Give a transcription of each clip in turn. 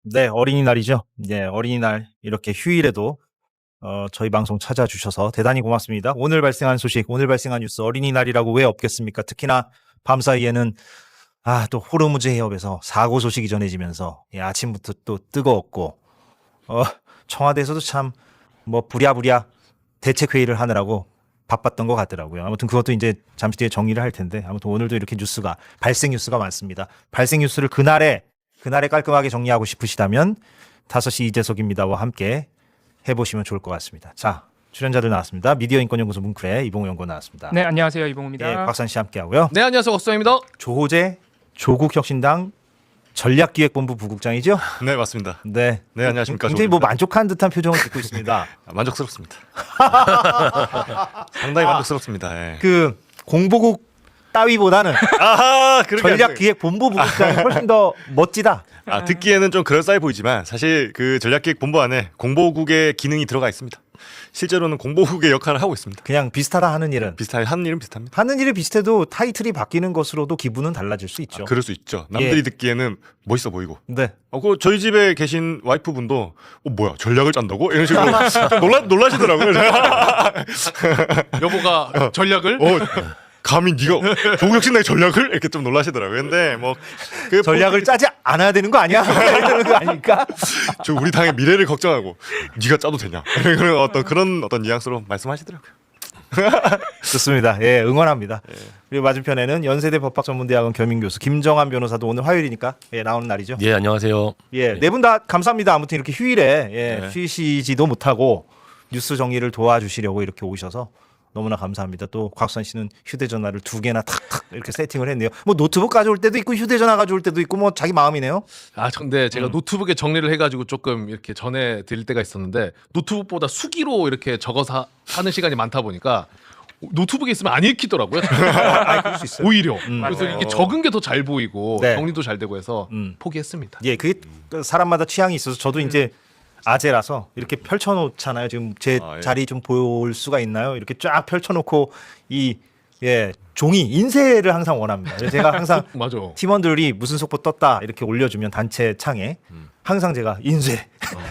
네, 어린이날이죠. 네, 어린이날 이렇게 휴일에도 저희 방송 찾아주셔서 대단히 고맙습니다. 오늘 발생한 소식, 오늘 발생한 뉴스 어린이날이라고 왜 없겠습니까? 특히나 밤사이에는 또 호르무즈 해협에서 사고 소식이 전해지면서 아침부터 또 뜨거웠고 청와대에서도 참 뭐 부랴부랴 대책 회의를 하느라고 바빴던 것 같더라고요. 아무튼 그것도 이제 잠시 뒤에 정리를 할 텐데 아무튼 오늘도 이렇게 발생 뉴스가 많습니다. 발생 뉴스를 그날에 깔끔하게 정리하고 싶으시다면 5시 이재석입니다와 함께 해보시면 좋을 것 같습니다. 자, 출연자들 나왔습니다. 미디어 인권연구소 문클의 이봉우 연구원 나왔습니다. 네, 안녕하세요. 이봉우입니다. 예, 곽선 씨 함께 하고요. 네, 안녕하세요. 곽수영입니다. 조호재 조국혁신당 전략기획본부 부국장이죠? 네, 맞습니다. 네. 네, 안녕하십니까. 굉장히 뭐 만족한 듯한 표정을 짓고 있습니다. 만족스럽습니다. 상당히 만족스럽습니다. 예. 그 공보국 따위보다는 전략기획본부 부국장이 훨씬 더 멋지다. 듣기에는 좀 그럴싸해 보이지만 사실 그 전략기획본부 안에 공보국의 기능이 들어가 있습니다. 실제로는 공보국의 역할을 하고 있습니다. 그냥 비슷하다 하는 일은 하는 일은 비슷합니다. 하는 일이 비슷해도 타이틀이 바뀌는 것으로도 기분은 달라질 수 있죠. 그럴 수 있죠. 남들이 듣기에는 멋있어 보이고. 네. 그 저희 집에 계신 와이프분도 뭐야 전략을 짠다고 이런 식으로 좀 놀라시더라고요. 여보가 전략을? 감히 네가 조국혁신당의 전략을 이렇게 좀 놀라시더라고요. 근데 뭐 그 전략을 짜지 않아야 되는 거 아니야? 이러는 거 아닙니까? 저 우리 당의 미래를 걱정하고 네가 짜도 되냐? 그런 어떤 뉘앙스로 말씀하시더라고요. 좋습니다. 예, 응원합니다. 그리고 맞은편에는 연세대 법학전문대학원 겸임교수 김정한 변호사도 오늘 화요일이니까 나오는 날이죠. 예, 안녕하세요. 예, 네 분 다 감사합니다. 아무튼 이렇게 휴일에 쉬시지도 못하고 뉴스 정리를 도와주시려고 이렇게 오셔서 너무나 감사합니다. 또 곽선 씨는 휴대전화를 2개나 탁탁 이렇게 세팅을 했네요. 뭐 노트북 가져올 때도 있고 휴대전화 가져올 때도 있고 뭐 자기 마음이네요. 근데 제가 노트북에 정리를 해가지고 조금 이렇게 전해 드릴 때가 있었는데 노트북보다 수기로 이렇게 적어서 하는 시간이 많다 보니까 노트북에 있으면 안 읽히더라고요. 그럴 수 있어요. 오히려. 그래서 이게 적은 게 더 잘 보이고 네. 정리도 잘 되고 해서 포기했습니다. 예, 그게 사람마다 취향이 있어서 저도 이제 아재라서 이렇게 펼쳐놓잖아요. 지금 제 자리 좀 볼 수가 있나요? 이렇게 쫙 펼쳐놓고 종이 인쇄를 항상 원합니다. 그래서 제가 항상 맞아. 팀원들이 무슨 속보 떴다 이렇게 올려주면 단체 창에 항상 제가 인쇄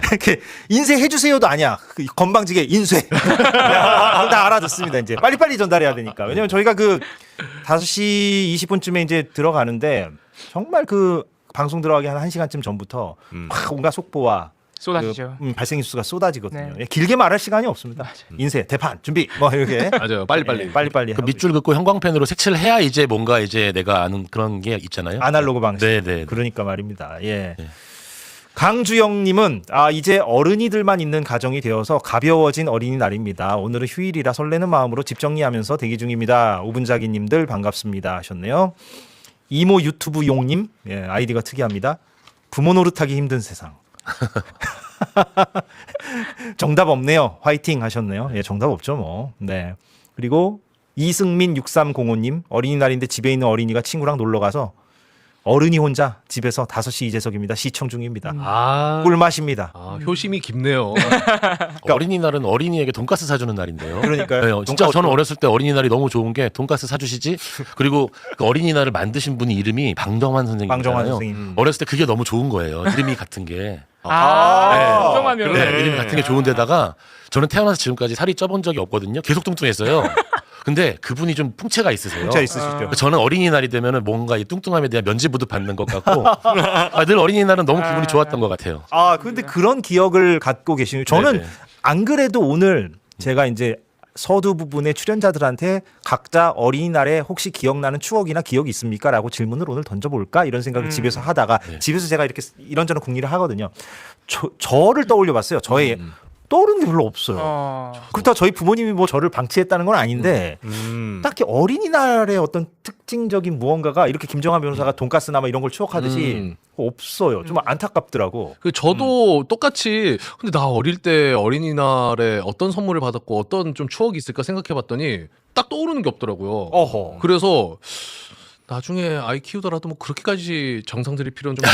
이렇게 인쇄해 주세요도 아니야. 건방지게 인쇄 다 알아듣습니다. 이제 빨리빨리 전달해야 되니까. 왜냐면 저희가 그 5시 20분쯤에 이제 들어가는데 정말 그 방송 들어가기 한 1시간쯤 전부터 막 온갖 속보와 쏟아지죠. 발생 뉴스가 쏟아지거든요. 네. 길게 말할 시간이 없습니다. 인쇄, 대판, 준비 뭐 이렇게 맞아요. 빨리빨리. 빨리빨리 그 밑줄 긋고 형광펜으로 색칠을 해야 이제 뭔가 이제 내가 아는 그런 게 있잖아요. 아날로그 방식. 네. 그러니까 말입니다. 예. 강주영님은 이제 어른이들만 있는 가정이 되어서 가벼워진 어린이날입니다. 오늘은 휴일이라 설레는 마음으로 집 정리하면서 대기 중입니다. 오분자기님들 반갑습니다 하셨네요. 이모 유튜브 용님 아이디가 특이합니다. 부모 노릇하기 힘든 세상. 정답 없네요. 화이팅 하셨네요. 예, 정답 없죠 뭐. 네. 그리고 이승민 6305님 어린이날인데 집에 있는 어린이가 친구랑 놀러 가서 어른이 혼자 집에서 5시 이재석입니다. 시청 중입니다. 꿀맛입니다. 효심이 깊네요. 어린이날은 어린이에게 돈가스 사주는 날인데요. 그러니까요. 네, 진짜 저는 어렸을 때 어린이날이 너무 좋은 게 돈가스 사주시지. 그리고 그 어린이날을 만드신 분이 이름이 방정환 선생님이잖아요. 방정환 선생님. 어렸을 때 그게 너무 좋은 거예요. 이름이 같은 게. 정정하면 이름이 같은 게 좋은데다가 저는 태어나서 지금까지 살이 쪄본 적이 없거든요. 계속 뚱뚱했어요. 근데 그분이 좀 풍채가 있으세요. 풍채 있으시죠. 저는 어린이날이 되면은 뭔가 이 뚱뚱함에 대한 면죄부도 받는 것 같고 늘 어린이날은 너무 기분이 좋았던 것 같아요. 근데 그런 기억을 갖고 계시는 저는 네네. 안 그래도 오늘 제가 이제 서두 부분의 출연자들한테 각자 어린이날에 혹시 기억나는 추억이나 기억이 있습니까? 라고 질문을 오늘 던져볼까? 이런 생각을 집에서 하다가 집에서 제가 이렇게 이런저런 궁리를 하거든요. 저를 떠올려 봤어요. 저의 떠오르는 게 별로 없어요. 그렇다고 저희 부모님이 뭐 저를 방치했다는 건 아닌데 딱히 어린이날의 어떤 특징적인 무언가가 이렇게 김정한 변호사가 돈가스나 뭐 이런 걸 추억하듯이 없어요. 좀 안타깝더라고. 저도 똑같이 근데 나 어릴 때 어린이날에 어떤 선물을 받았고 어떤 좀 추억이 있을까 생각해봤더니 딱 떠오르는 게 없더라고요. 어허. 그래서 나중에 아이 키우더라도 뭐 그렇게까지 정성 들일 필요는 좀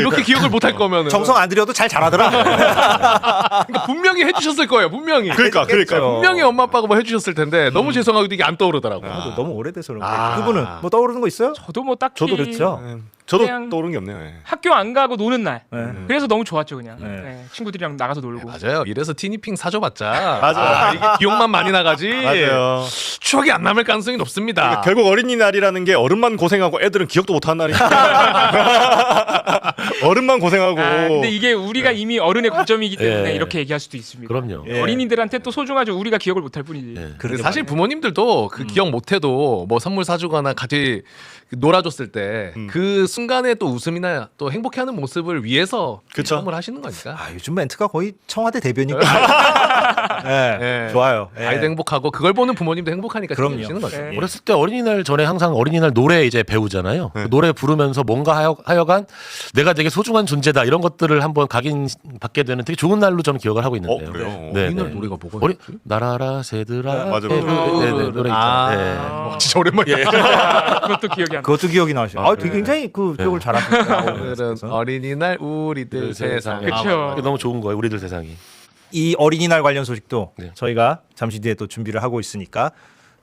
이렇게 기억을 못할 거면은 정성 안 들여도 잘 자라더라. 그러니까 분명히 해주셨을 거예요. 분명히. 그러니까. 분명히 엄마 아빠가 뭐 해주셨을 텐데 너무 죄송하고 이게 안 떠오르더라고. 너무 오래돼서 그런 거예요. 그분은 뭐 떠오르는 거 있어요? 저도 뭐 딱히 저도 그렇죠. 저도 그냥 떠오르는 게 없네요. 예. 학교 안 가고 노는 날. 네. 그래서 너무 좋았죠 그냥. 네. 네, 친구들이랑 나가서 놀고. 맞아요. 이래서 티니핑 사줘봤자 맞아요. 이게 비용만 많이 나가지 맞아요. 추억이 안 남을 가능성이 높습니다. 그러니까 결국 어린이날이라는 게 어른만 고생하고 애들은 기억도 못하는 날이니까 어른만 고생하고. 근데 이게 우리가 이미 어른의 관점이기 때문에 예. 이렇게 얘기할 수도 있습니다. 그럼요. 예. 어린이들한테 또 소중하죠. 우리가 기억을 못할 뿐이지. 예. 그러게 사실 말이에요. 부모님들도 그 기억 못해도 뭐 선물 사주거나 같이 놀아줬을 때 그 순간에 또 웃음이나 또 행복해하는 모습을 위해서 그쵸. 선물하시는 거니까. 아, 요즘 멘트가 거의 청와대 대변이니까. 예, 예. 좋아요. 예. 아이도 행복하고 그걸 보는 부모님도 행복하니까 그럼요. 주시는 거죠. 예. 어렸을 때 어린이날 전에 항상 어린이날 노래 이제 배우잖아요. 네. 그 노래 부르면서 뭔가 하여간 내가 되게 소중한 존재다 이런 것들을 한번 각인받게 되는 되게 좋은 날로 저는 기억을 하고 있는데요. 그래요? 네, 어린이날 네. 노래가 뭐가 어린 있지? 나라라 새들아. 네, 맞아요. 네, 네, 노래 아, 있죠. 네. 진짜 오랜만이야. 그것도 기억이 안 나. 그것도 기억이 나시죠. 아, 되게 굉장히 그 기억을 잘하셨어요. 오늘은 어린이날 우리들 세상. 그쵸. 그게 너무 좋은 거예요. 우리들 세상이. 이 어린이날 관련 소식도 네. 저희가 잠시 뒤에 또 준비를 하고 있으니까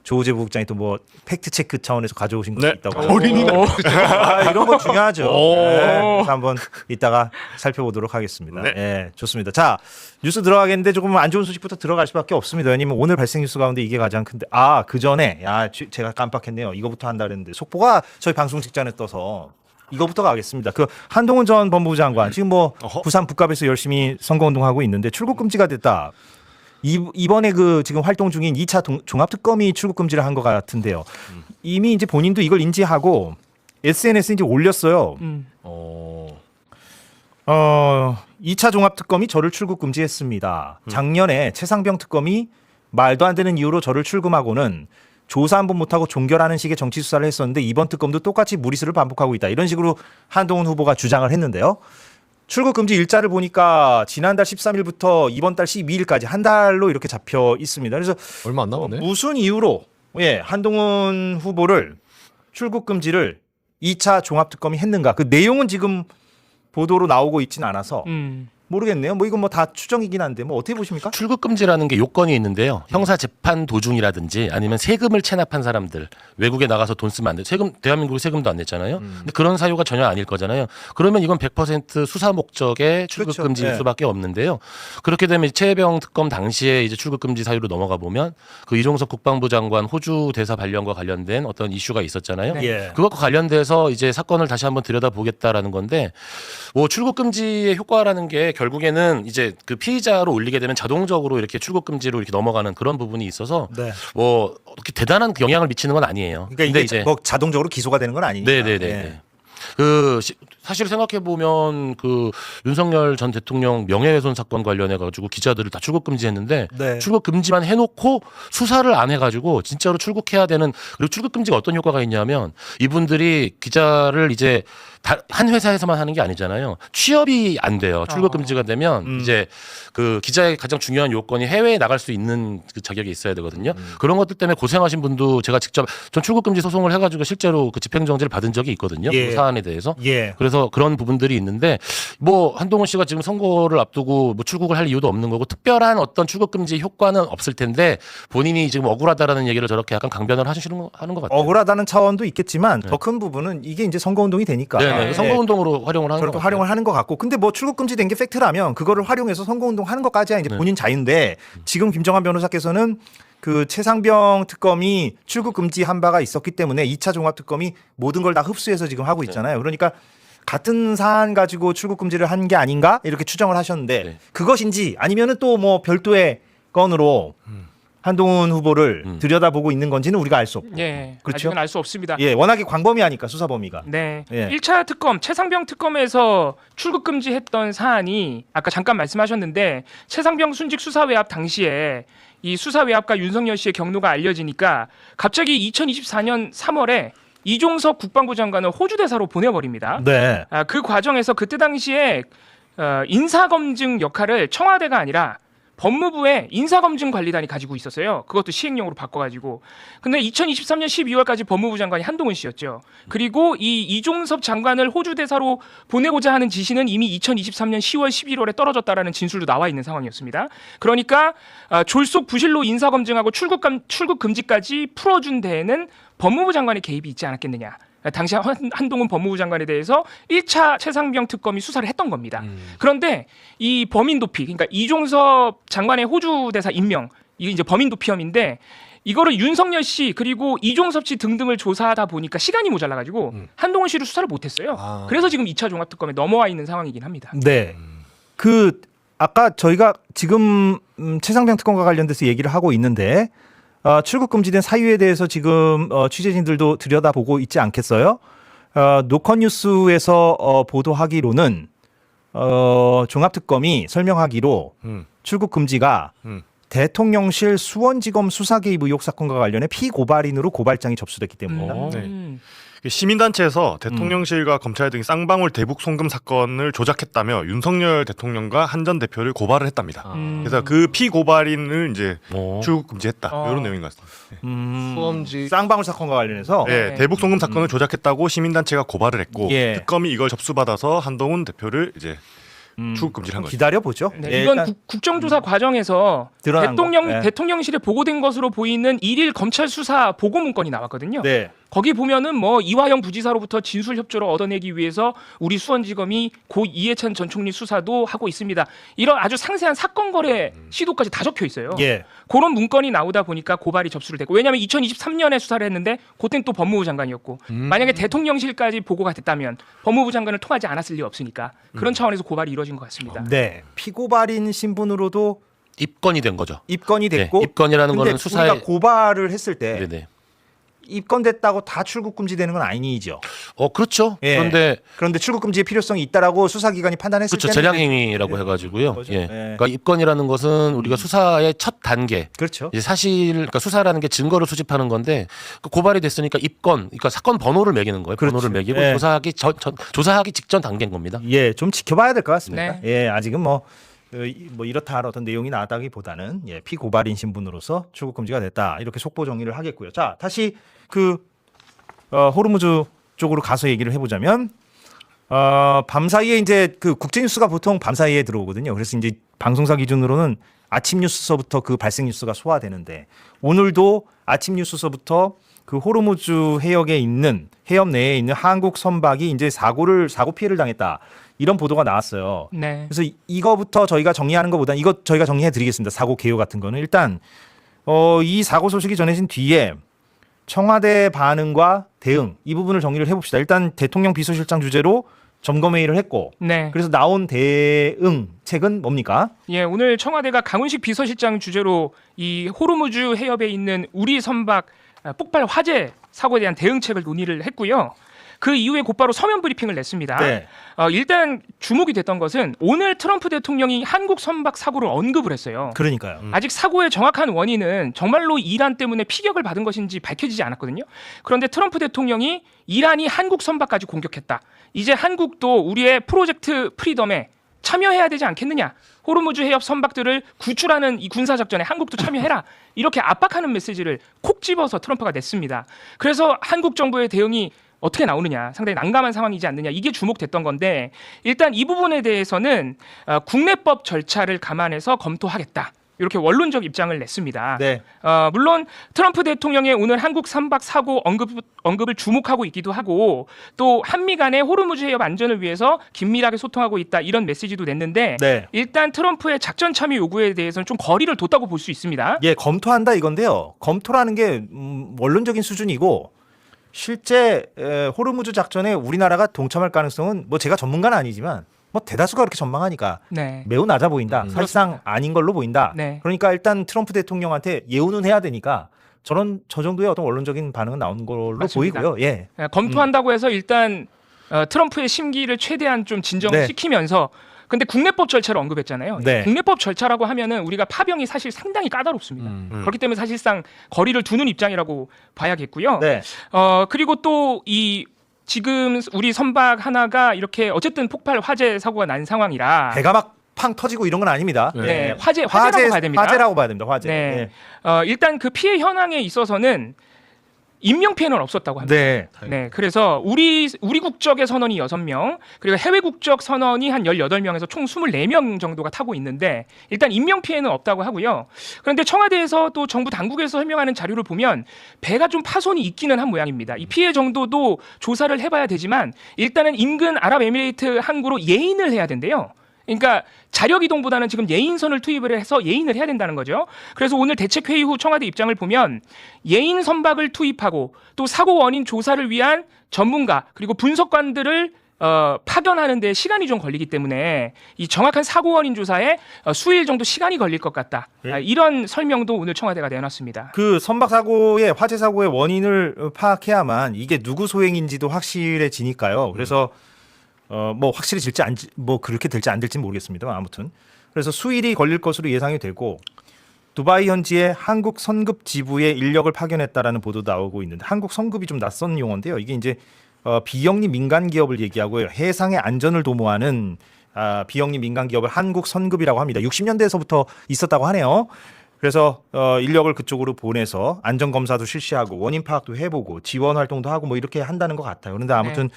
조우재 부국장이 또 뭐 팩트 체크 차원에서 가져오신 것이 네. 있다고. 어린이날. 아, 이런 거 중요하죠. 오. 네, 그래서 한번 이따가 살펴보도록 하겠습니다. 네. 네, 좋습니다. 자, 뉴스 들어가겠는데 조금 안 좋은 소식부터 들어갈 수밖에 없습니다. 왜냐면 오늘 발생 뉴스 가운데 이게 가장 큰데, 그 전에 제가 깜빡했네요. 이거부터 한다 그랬는데 속보가 저희 방송 직전에 떠서. 이거부터 가겠습니다. 그 한동훈 전 법무부 장관 지금 뭐 어허. 부산 북갑에서 열심히 선거운동하고 있는데 출국 금지가 됐다. 이번에 그 지금 활동 중인 2차 종합특검이 출국 금지를 한 것 같은데요. 이미 이제 본인도 이걸 인지하고 SNS에 이제 올렸어요. 2차 종합특검이 저를 출국 금지했습니다. 작년에 최상병 특검이 말도 안 되는 이유로 저를 출금하고는 조사 한 번 못하고 종결하는 식의 정치 수사를 했었는데 이번 특검도 똑같이 무리수를 반복하고 있다. 이런 식으로 한동훈 후보가 주장을 했는데요. 출국 금지 일자를 보니까 지난달 13일부터 이번 달 12일까지 한 달로 이렇게 잡혀 있습니다. 그래서 얼마 안 남았네. 무슨 이유로 한동훈 후보를 출국 금지를 2차 종합특검이 했는가? 그 내용은 지금 보도로 나오고 있지는 않아서 모르겠네요. 뭐 이건 뭐 다 추정이긴 한데 뭐 어떻게 보십니까? 출국 금지라는 게 요건이 있는데요. 형사 재판 도중이라든지 아니면 세금을 체납한 사람들 외국에 나가서 돈 쓰면 안 돼. 세금 대한민국에 세금도 안 냈잖아요. 근데 그런 사유가 전혀 아닐 거잖아요. 그러면 이건 100% 수사 목적의 출국 그렇죠. 금지일 네. 수밖에 없는데요. 그렇게 되면 최혜병 특검 당시에 이제 출국 금지 사유로 넘어가 보면 그 이종석 국방부 장관 호주 대사 발령과 관련된 어떤 이슈가 있었잖아요. 네. 예. 그것과 관련돼서 이제 사건을 다시 한번 들여다보겠다라는 건데 뭐 출국 금지의 효과라는 게 결국에는 이제 그 피의자로 올리게 되면 자동적으로 이렇게 출국 금지로 이렇게 넘어가는 그런 부분이 있어서 네. 뭐 그렇게 대단한 영향을 미치는 건 아니에요. 그러니까 이게 뭐 자동적으로 기소가 되는 건 아니니까. 네네네. 예. 사실 생각해 보면 그 윤석열 전 대통령 명예훼손 사건 관련해 가지고 기자들을 다 출국 금지했는데 네. 출국 금지만 해놓고 수사를 안 해가지고 진짜로 출국해야 되는 그리고 출국 금지가 어떤 효과가 있냐면 이분들이 기자를 이제 한 회사에서만 하는 게 아니잖아요. 취업이 안 돼요. 출국 금지가 되면 이제 그 기자의 가장 중요한 요건이 해외에 나갈 수 있는 그 자격이 있어야 되거든요. 그런 것들 때문에 고생하신 분도 제가 직접 전 출국 금지 소송을 해가지고 실제로 그 집행정지를 받은 적이 있거든요. 예. 그 사안에 대해서. 예. 그래서 그런 부분들이 있는데 뭐 한동훈 씨가 지금 선거를 앞두고 뭐 출국을 할 이유도 없는 거고 특별한 어떤 출국 금지 효과는 없을 텐데 본인이 지금 억울하다라는 얘기를 저렇게 약간 강변을 하는 것 같아요. 억울하다는 차원도 있겠지만 더 큰 부분은 이게 이제 선거운동이 되니까 네, 선거운동으로 활용을 하는 것 저렇게 같아요. 활용을 하는 것 같고 근데 뭐 출국 금지된 게 팩트라면 그거를 활용해서 선거운동 하는 것까지야 이제 본인 자유인데 지금 김정한 변호사께서는 그 최상병 특검이 출국 금지한 바가 있었기 때문에 2차 종합 특검이 모든 걸 다 흡수해서 지금 하고 있잖아요. 그러니까 같은 사안 가지고 출국 금지를 한 게 아닌가 이렇게 추정을 하셨는데 네. 그것인지 아니면은 또 뭐 별도의 건으로 한동훈 후보를 들여다보고 있는 건지는 우리가 알 수 없고. 예, 그렇죠? 아직은 알 수 없습니다. 예, 워낙에 광범위하니까 수사 범위가. 네. 예. 1차 특검 최상병 특검에서 출국 금지했던 사안이 아까 잠깐 말씀하셨는데 최상병 순직 수사 외압 당시에 이 수사 외압과 윤석열 씨의 경로가 알려지니까 갑자기 2024년 3월에 이종석 국방부 장관을 호주 대사로 보내버립니다. 네. 그 과정에서 그때 당시에 인사검증 역할을 청와대가 아니라 법무부의 인사검증관리단이 가지고 있었어요. 그것도 시행령으로 바꿔가지고. 근데 2023년 12월까지 법무부 장관이 한동훈 씨였죠. 그리고 이 이종섭 장관을 호주 대사로 보내고자 하는 지시는 이미 2023년 10월 11월에 떨어졌다라는 진술도 나와 있는 상황이었습니다. 그러니까 졸속 부실로 인사검증하고 출국 금지까지 풀어준 데에는 법무부 장관의 개입이 있지 않았겠느냐. 당시 한동훈 법무부 장관에 대해서 1차 최상병 특검이 수사를 했던 겁니다. 그런데 이 범인 도피, 그러니까 이종섭 장관의 호주 대사 임명, 이게 이제 범인 도피 혐의인데 이거를 윤석열 씨 그리고 이종섭 씨 등등을 조사하다 보니까 시간이 모자라가지고 한동훈 씨를 수사를 못했어요. 그래서 지금 2차 종합특검에 넘어와 있는 상황이긴 합니다. 네. 그 아까 저희가 지금 최상병 특검과 관련돼서 얘기를 하고 있는데 출국 금지된 사유에 대해서 지금 취재진들도 들여다보고 있지 않겠어요? 노컷뉴스에서 보도하기로는 종합특검이 설명하기로 출국 금지가 대통령실 수원지검 수사 개입 의혹 사건과 관련해 피고발인으로 고발장이 접수됐기 때문입니다. 네. 시민단체에서 대통령실과 검찰 등이 쌍방울 대북 송금 사건을 조작했다며 윤석열 대통령과 한 전 대표를 고발을 했답니다. 그래서 그 피고발인을 이제 출국 금지했다 이런 내용인 것 같습니다. 수험지 쌍방울 사건과 관련해서 네, 대북 송금 사건을 조작했다고 시민단체가 고발을 했고 예. 특검이 이걸 접수받아서 한동훈 대표를 이제 출국 금지를 한 거죠. 기다려 보죠. 네, 이건 국정조사 과정에서 드러난 거. 네. 대통령실에 보고된 것으로 보이는 1일 검찰 수사 보고 문건이 나왔거든요. 네. 거기 보면은 뭐 이화영 부지사로부터 진술 협조를 얻어내기 위해서 우리 수원지검이 고 이해찬 전 총리 수사도 하고 있습니다. 이런 아주 상세한 사건 거래 시도까지 다 적혀 있어요. 예. 그런 문건이 나오다 보니까 고발이 접수를 됐고, 왜냐하면 2023년에 수사를 했는데 그땐 또 법무부 장관이었고 만약에 대통령실까지 보고가 됐다면 법무부 장관을 통하지 않았을 리 없으니까 그런 차원에서 고발이 이루어진 것 같습니다. 네. 피고발인 신분으로도 입건이 된 거죠. 입건이 됐고 네, 입건이라는 근데 거는 수사에 우리가 고발을 했을 때 네네. 입건됐다고 다 출국 금지되는 건 아니죠. 그렇죠. 예. 그런데 출국 금지의 필요성이 있다라고 수사기관이 판단했을 그렇죠. 때는 재량행위라고 해가지고요. 거죠. 예. 예. 그러니까 입건이라는 것은 우리가 수사의 첫 단계. 그렇죠. 이제 사실 그러니까 수사라는 게 증거를 수집하는 건데 그 고발이 됐으니까 입건, 그러니까 사건 번호를 매기는 거예요. 그렇죠. 번호를 매기고 예. 조사하기 직전 단계인 겁니다. 예, 좀 지켜봐야 될 것 같습니다. 네. 예, 아직은 뭐 이렇다 할 어떤 내용이 나왔다기보다는 피고발인 신분으로서 출국 금지가 됐다 이렇게 속보 정리를 하겠고요. 자, 다시 호르무즈 쪽으로 가서 얘기를 해보자면 밤사이에 이제 그 국제뉴스가 보통 밤사이에 들어오거든요. 그래서 이제 방송사 기준으로는 아침 뉴스서부터 그 발생 뉴스가 소화되는데 오늘도 아침 뉴스서부터 그 호르무즈 해역에 있는 해협 내에 있는 한국 선박이 이제 사고 피해를 당했다 이런 보도가 나왔어요. 네. 그래서 이거부터 저희가 정리하는 것보다 이거 저희가 정리해 드리겠습니다. 사고 개요 같은 거는 일단 이 사고 소식이 전해진 뒤에 청와대 반응과 대응 이 부분을 정리를 해봅시다. 일단 대통령 비서실장 주재로 점검회의를 했고 네. 그래서 나온 대응책은 뭡니까? 예, 오늘 청와대가 강훈식 비서실장 주재로 이 호르무즈 해협에 있는 우리 선박 폭발 화재 사고에 대한 대응책을 논의를 했고요. 그 이후에 곧바로 서면 브리핑을 냈습니다. 네. 일단 주목이 됐던 것은 오늘 트럼프 대통령이 한국 선박 사고를 언급을 했어요. 그러니까요. 아직 사고의 정확한 원인은 정말로 이란 때문에 피격을 받은 것인지 밝혀지지 않았거든요. 그런데 트럼프 대통령이 이란이 한국 선박까지 공격했다. 이제 한국도 우리의 프로젝트 프리덤에 참여해야 되지 않겠느냐. 호르무즈 해협 선박들을 구출하는 이 군사작전에 한국도 참여해라. 이렇게 압박하는 메시지를 콕 집어서 트럼프가 냈습니다. 그래서 한국 정부의 대응이 어떻게 나오느냐, 상당히 난감한 상황이지 않느냐, 이게 주목됐던 건데 일단 이 부분에 대해서는 국내법 절차를 감안해서 검토하겠다. 이렇게 원론적 입장을 냈습니다. 네. 물론 트럼프 대통령의 오늘 한국 선박 사고 언급을 주목하고 있기도 하고 또 한미 간의 호르무즈 해협 안전을 위해서 긴밀하게 소통하고 있다 이런 메시지도 냈는데 네. 일단 트럼프의 작전 참여 요구에 대해서는 좀 거리를 뒀다고 볼 수 있습니다. 예, 검토한다 이건데요. 검토라는 게 원론적인 수준이고 실제 호르무즈 작전에 우리나라가 동참할 가능성은 뭐 제가 전문가는 아니지만 뭐 대다수가 그렇게 전망하니까 네. 매우 낮아 보인다. 사실상 아닌 걸로 보인다. 네. 그러니까 일단 트럼프 대통령한테 예우는 해야 되니까 저 정도의 어떤 원론적인 반응은 나오는 걸로 맞습니다. 보이고요. 예. 검토한다고 해서 일단 트럼프의 심기를 최대한 좀 진정시키면서 근데 국내법 절차를 언급했잖아요. 네. 국내법 절차라고 하면은 우리가 파병이 사실 상당히 까다롭습니다. 그렇기 때문에 사실상 거리를 두는 입장이라고 봐야겠고요. 네. 그리고 또 이 지금 우리 선박 하나가 이렇게 어쨌든 폭발 화재 사고가 난 상황이라 배가 막 팡 터지고 이런 건 아닙니다. 네, 화재라고 봐야 됩니다. 화재라고 봐야 됩니다. 화재. 네. 예. 일단 그 피해 현황에 있어서는 인명 피해는 없었다고 합니다. 네. 네, 그래서 우리 국적의 선원이 6명, 그리고 해외 국적 선원이 한 18명에서 총 24명 정도가 타고 있는데 일단 인명 피해는 없다고 하고요. 그런데 청와대에서 또 정부 당국에서 설명하는 자료를 보면 배가 좀 파손이 있기는 한 모양입니다. 이 피해 정도도 조사를 해봐야 되지만 일단은 인근 아랍에미레이트 항구로 예인을 해야 된대요. 그러니까 자력 이동보다는 지금 예인선을 투입을 해서 예인을 해야 된다는 거죠. 그래서 오늘 대책회의 후 청와대 입장을 보면 예인 선박을 투입하고 또 사고 원인 조사를 위한 전문가 그리고 분석관들을 파견하는 데 시간이 좀 걸리기 때문에 이 정확한 사고 원인 조사에 수일 정도 시간이 걸릴 것 같다. 예. 이런 설명도 오늘 청와대가 내놨습니다. 그 선박 사고의 화재 사고의 원인을 파악해야만 이게 누구 소행인지도 확실해지니까요. 그래서 뭐 확실히 될지 뭐 그렇게 될지 안 될지는 모르겠습니다만 아무튼 그래서 수일이 걸릴 것으로 예상이 되고 두바이 현지에 한국 선급 지부에 인력을 파견했다라는 보도도 나오고 있는데 한국 선급이 좀 낯선 용어인데요. 이게 이제 비영리 민간 기업을 얘기하고요. 해상의 안전을 도모하는 비영리 민간 기업을 한국 선급이라고 합니다. 60년대에서부터 있었다고 하네요. 그래서 인력을 그쪽으로 보내서 안전 검사도 실시하고 원인 파악도 해보고 지원 활동도 하고 뭐 이렇게 한다는 것 같아요. 그런데 아무튼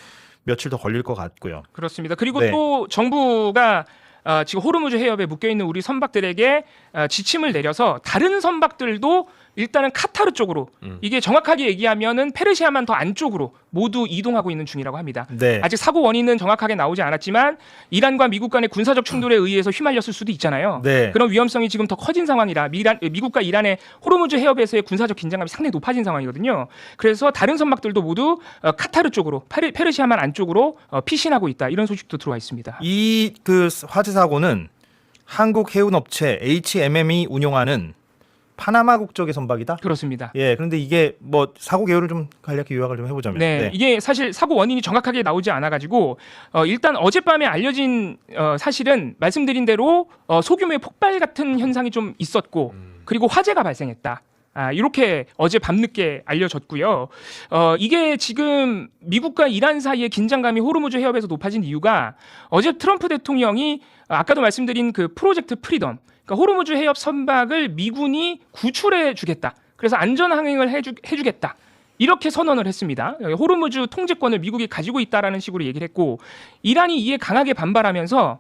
며칠 더 걸릴 것 같고요. 그렇습니다. 그리고 네. 또 정부가 지금 호르무즈 해협에 묶여있는 우리 선박들에게 지침을 내려서 다른 선박들도 일단은 카타르 쪽으로 이게 정확하게 얘기하면은 페르시아만 더 안쪽으로 모두 이동하고 있는 중이라고 합니다. 네. 아직 사고 원인은 정확하게 나오지 않았지만 이란과 미국 간의 군사적 충돌에 의해서 휘말렸을 수도 있잖아요. 네. 그런 위험성이 지금 더 커진 상황이라 미국과 이란의 호르무즈 해협에서의 군사적 긴장감이 상당히 높아진 상황이거든요. 그래서 다른 선박들도 모두 카타르 쪽으로 페르시아만 안쪽으로 피신하고 있다. 이런 소식도 들어와 있습니다. 이 그 화재 사고는 한국 해운업체 HMM이 운용하는 파나마 국적의 선박이다. 그렇습니다. 예, 그런데 이게 뭐 사고 개요를 좀 간략히 요약을 좀 해보자면, 네, 이게 사실 사고 원인이 정확하게 나오지 않아가지고 일단 어젯밤에 알려진 사실은 말씀드린 대로 소규모의 폭발 같은 현상이 좀 있었고 그리고 화재가 발생했다. 이렇게 어제 밤늦게 알려졌고요. 이게 지금 미국과 이란 사이의 긴장감이 호르무즈 해협에서 높아진 이유가 어제 트럼프 대통령이 아까도 말씀드린 그 프로젝트 프리덤, 그러니까 호르무즈 해협 선박을 미군이 구출해 주겠다. 그래서 안전 항행을 해주겠다. 이렇게 선언을 했습니다. 호르무즈 통제권을 미국이 가지고 있다라는 식으로 얘기를 했고 이란이 이에 강하게 반발하면서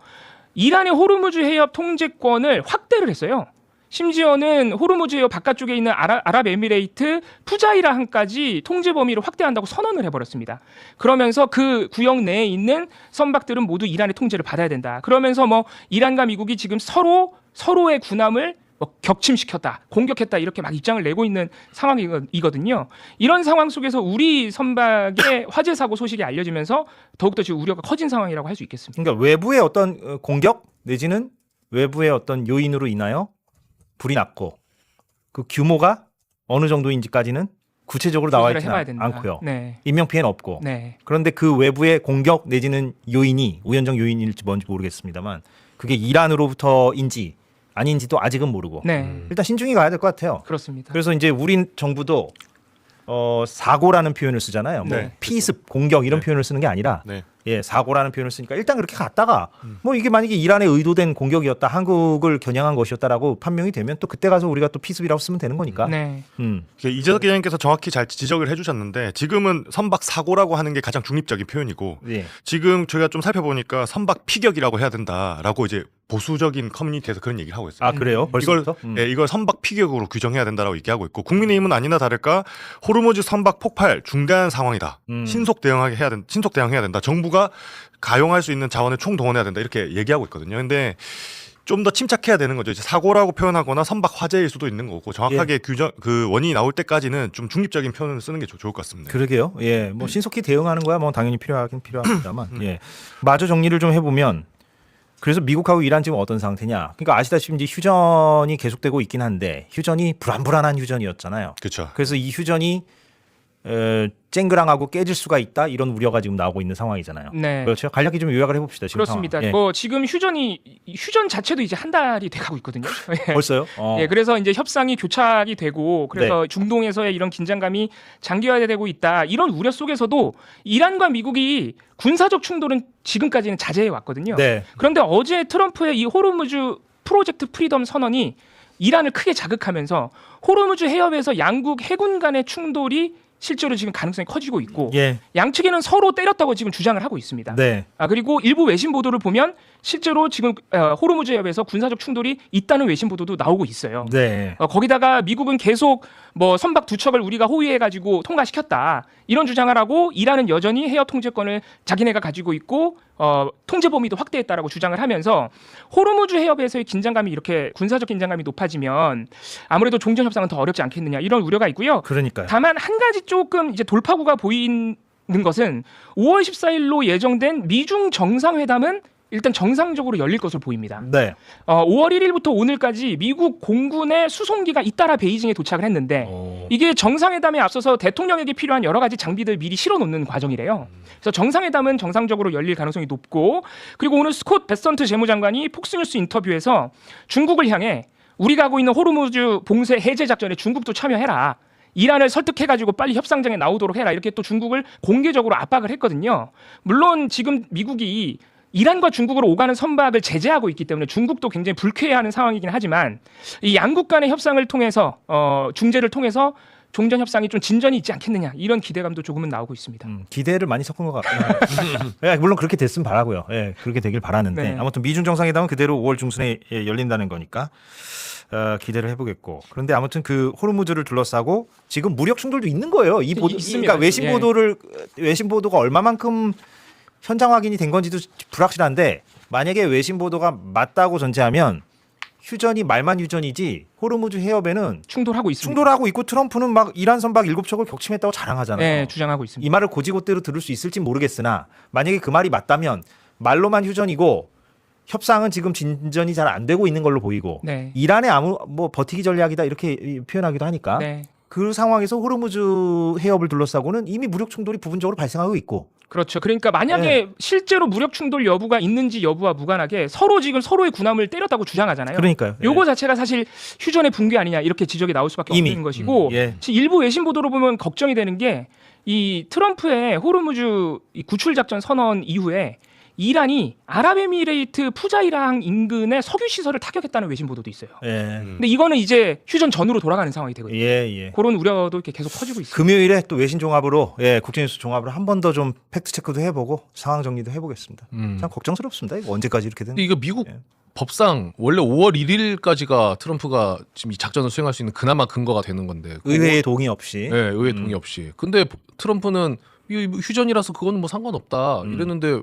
이란의 호르무즈 해협 통제권을 확대를 했어요. 심지어는 호르무즈 해협 바깥쪽에 있는 아랍에미레이트 푸자이라 항까지 통제 범위를 확대한다고 선언을 해버렸습니다. 그러면서 그 구역 내에 있는 선박들은 모두 이란의 통제를 받아야 된다. 그러면서 뭐 이란과 미국이 지금 서로의 군함을 격침시켰다, 공격했다 이렇게 막 입장을 내고 있는 상황이거든요. 이런 상황 속에서 우리 선박의 화재 사고 소식이 알려지면서 더욱더 지금 우려가 커진 상황이라고 할 수 있겠습니다. 그러니까 외부의 어떤 공격 내지는 외부의 어떤 요인으로 인하여 불이 났고 그 규모가 어느 정도인지까지는 구체적으로 나와 있지 해봐야 된다. 않고요. 네. 인명 피해는 없고. 네. 그런데 그 외부의 공격 내지는 요인이 우연적 요인일지 뭔지 모르겠습니다만 그게 이란으로부터인지 아닌지도 아직은 모르고 네. 일단 신중히 가야 될 것 같아요. 그렇습니다. 그래서 이제 우리 정부도 사고라는 표현을 쓰잖아요. 뭐 네. 피습, 공격 이런 네. 표현을 쓰는 게 아니라 네. 예, 사고라는 표현을 쓰니까 일단 그렇게 갔다가 뭐 이게 만약에 이란의 의도된 공격이었다, 한국을 겨냥한 것이었다라고 판명이 되면 또 그때 가서 우리가 또 피습이라고 쓰면 되는 거니까. 네. 이재석 기자님께서 정확히 잘 지적을 해주셨는데 지금은 선박 사고라고 하는 게 가장 중립적인 표현이고 예. 지금 저희가 좀 살펴보니까 선박 피격이라고 해야 된다라고 이제 보수적인 커뮤니티에서 그런 얘기를 하고 있어요. 아 그래요? 벌써부터? 이걸 선박 피격으로 규정해야 된다라고 얘기하고 있고 국민의힘은 아니나 다를까 호르무즈 선박 폭발 중대한 상황이다. 신속 대응해야 된다. 정부가 가용할 수 있는 자원을 총동원해야 된다. 이렇게 얘기하고 있거든요. 근데 좀 더 침착해야 되는 거죠. 이제 사고라고 표현하거나 선박 화재일 수도 있는 거고 정확하게 그 원인이 나올 때까지는 좀 중립적인 표현을 쓰는 게 좋을 것 같습니다. 그러게요. 예, 뭐 신속히 대응하는 거야 뭐 당연히 필요하긴 필요합니다만. 예. 마저 정리를 좀 해보면. 그래서 미국하고 이란 지금 어떤 상태냐? 그러니까 아시다시피 이제 휴전이 계속되고 있긴 한데 휴전이 불안불안한 휴전이었잖아요. 그렇죠. 그래서 이 휴전이 쨍그랑하고 깨질 수가 있다 이런 우려가 지금 나오고 있는 상황이잖아요. 네. 그렇죠. 간략히 좀 요약을 해봅시다. 지금 그렇습니다. 상황. 예. 뭐 지금 휴전 자체도 이제 한 달이 돼가고 있거든요. 예. 벌써요? 예, 그래서 이제 협상이 교착이 되고 그래서 중동에서의 이런 긴장감이 장기화되고 있다. 이런 우려 속에서도 이란과 미국이 군사적 충돌은 지금까지는 자제해 왔거든요. 네. 그런데 어제 트럼프의 이 호르무즈 프로젝트 프리덤 선언이 이란을 크게 자극하면서 호르무즈 해협에서 양국 해군 간의 충돌이 실제로 지금 가능성이 커지고 있고 예. 양측에는 서로 때렸다고 지금 주장을 하고 있습니다. 네. 그리고 일부 외신 보도를 보면 실제로 지금 호르무즈 해협에서 군사적 충돌이 있다는 외신 보도도 나오고 있어요. 네. 거기다가 미국은 계속 뭐 선박 두 척을 우리가 호위해가지고 통과시켰다 이런 주장을 하고 이란은 여전히 해협 통제권을 자기네가 가지고 있고 통제 범위도 확대했다라고 주장을 하면서 호르무즈 해협에서의 긴장감이 이렇게 군사적 긴장감이 높아지면 아무래도 종전 협상은 더 어렵지 않겠느냐 이런 우려가 있고요. 그러니까요. 다만 한 가지 조금 이제 돌파구가 보이는 것은 5월 14일로 예정된 미중 정상회담은 일단 정상적으로 열릴 것으로 보입니다. 네. 5월 1일부터 오늘까지 미국 공군의 수송기가 잇따라 베이징에 도착을 했는데 이게 정상회담에 앞서서 대통령에게 필요한 여러 가지 장비들 미리 실어놓는 과정이래요. 그래서 정상회담은 정상적으로 열릴 가능성이 높고 그리고 오늘 스콧 베선트 재무장관이 폭스뉴스 인터뷰에서 중국을 향해 우리가 하고 있는 호르무즈 봉쇄 해제 작전에 중국도 참여해라. 이란을 설득해가지고 빨리 협상장에 나오도록 해라. 이렇게 또 중국을 공개적으로 압박을 했거든요. 물론 지금 미국이 이란과 중국으로 오가는 선박을 제재하고 있기 때문에 중국도 굉장히 불쾌해하는 상황이긴 하지만 이 양국 간의 협상을 통해서 중재를 통해서 종전 협상이 좀 진전이 있지 않겠느냐 이런 기대감도 조금은 나오고 있습니다. 기대를 많이 섞은 것 같고요. 예, 물론 그렇게 됐으면 바라고요. 예, 그렇게 되길 바라는데 네. 아무튼 미중 정상회담은 그대로 5월 중순에 열린다는 거니까 기대를 해보겠고 그런데 아무튼 그 호르무즈를 둘러싸고 지금 무력 충돌도 있는 거예요. 이 보도, 있습니다. 그러니까 외신 예. 외신 보도가 얼마만큼 현장 확인이 된 건지도 불확실한데 만약에 외신 보도가 맞다고 전제하면 휴전이 말만 휴전이지 호르무즈 해협에는 충돌하고 있습니다. 충돌하고 있고 트럼프는 막 이란 선박 7척을 격침했다고 자랑하잖아요. 네, 주장하고 있습니다. 이 말을 고지고대로 들을 수 있을지 모르겠으나 만약에 그 말이 맞다면 말로만 휴전이고 협상은 지금 진전이 잘 안 되고 있는 걸로 보이고 네. 이란의 뭐 버티기 전략이다 이렇게 표현하기도 하니까 네. 그 상황에서 호르무즈 해협을 둘러싸고는 이미 무력 충돌이 부분적으로 발생하고 있고 그렇죠. 그러니까 만약에 네. 실제로 무력 충돌 여부가 있는지 여부와 무관하게 서로 지금 서로의 군함을 때렸다고 주장하잖아요. 그러니까요. 요거 자체가 사실 휴전의 붕괴 아니냐 이렇게 지적이 나올 수밖에 이미. 없는 것이고 예. 지금 일부 외신 보도로 보면 걱정이 되는 게 이 트럼프의 호르무즈 이 구출 작전 선언 이후에 이란이 아랍에미레이트 푸자이랑 인근의 석유 시설을 타격했다는 외신 보도도 있어요. 예. 근데 이거는 이제 휴전 전으로 돌아가는 상황이 되거든요. 예. 그런 우려도 이렇게 계속 커지고 있습니다. 금요일에 또 외신 종합으로 국제뉴스 종합으로 한 번 더 좀 팩트 체크도 해보고 상황 정리도 해보겠습니다. 참 걱정스럽습니다. 이거 언제까지 이렇게 되는? 근데 이거 미국 예. 법상 원래 5월 1일까지가 트럼프가 지금 이 작전을 수행할 수 있는 그나마 근거가 되는 건데 의회의 동의 없이. 네, 의회 동의 없이. 근데 트럼프는 이 휴전이라서 그거는 뭐 상관없다 이랬는데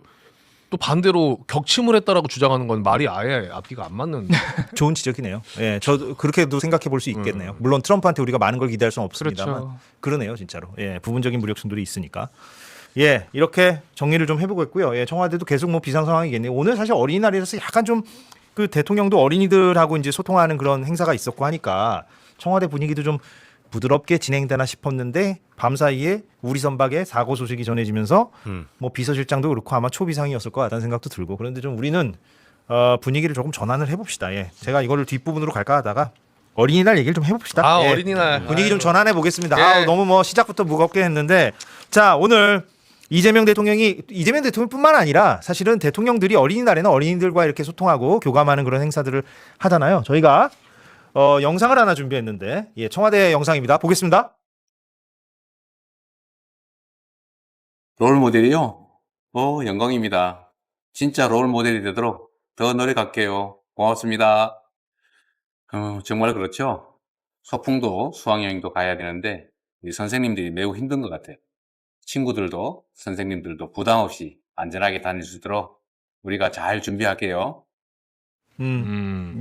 또 반대로 격침을 했다라고 주장하는 건 말이 아예 앞뒤가 안 맞는. 좋은 지적이네요. 예, 저도 그렇게도 생각해 볼 수 있겠네요. 물론 트럼프한테 우리가 많은 걸 기대할 수는 없습니다만 그렇죠. 그러네요, 진짜로. 예, 부분적인 무력 충돌이 있으니까. 예, 이렇게 정리를 좀 해보겠고요. 예, 청와대도 계속 뭐 비상 상황이겠네요. 오늘 사실 어린이날이라서 약간 좀 그 대통령도 어린이들하고 이제 소통하는 그런 행사가 있었고 하니까 청와대 분위기도 좀 부드럽게 진행되나 싶었는데 밤 사이에 우리 선박에 사고 소식이 전해지면서 뭐 비서실장도 그렇고 아마 초비상이었을 것 같다는 생각도 들고 그런데 좀 우리는 분위기를 조금 전환을 해봅시다. 예, 제가 이거를 뒷부분으로 갈까 하다가 어린이날 얘기를 좀 해봅시다. 예. 어린이날. 분위기 좀 전환해 보겠습니다. 예. 너무 뭐 시작부터 무겁게 했는데 자 오늘 이재명 대통령뿐만 아니라 사실은 대통령들이 어린이날에는 어린이들과 이렇게 소통하고 교감하는 그런 행사들을 하잖아요. 저희가 영상을 하나 준비했는데 예, 청와대 영상입니다. 보겠습니다. 롤 모델이요? 영광입니다. 진짜 롤 모델이 되도록 더 노력할게요. 고맙습니다. 정말 그렇죠? 소풍도 수학여행도 가야 되는데 우리 선생님들이 매우 힘든 것 같아요. 친구들도 선생님들도 부담 없이 안전하게 다닐 수 있도록 우리가 잘 준비할게요.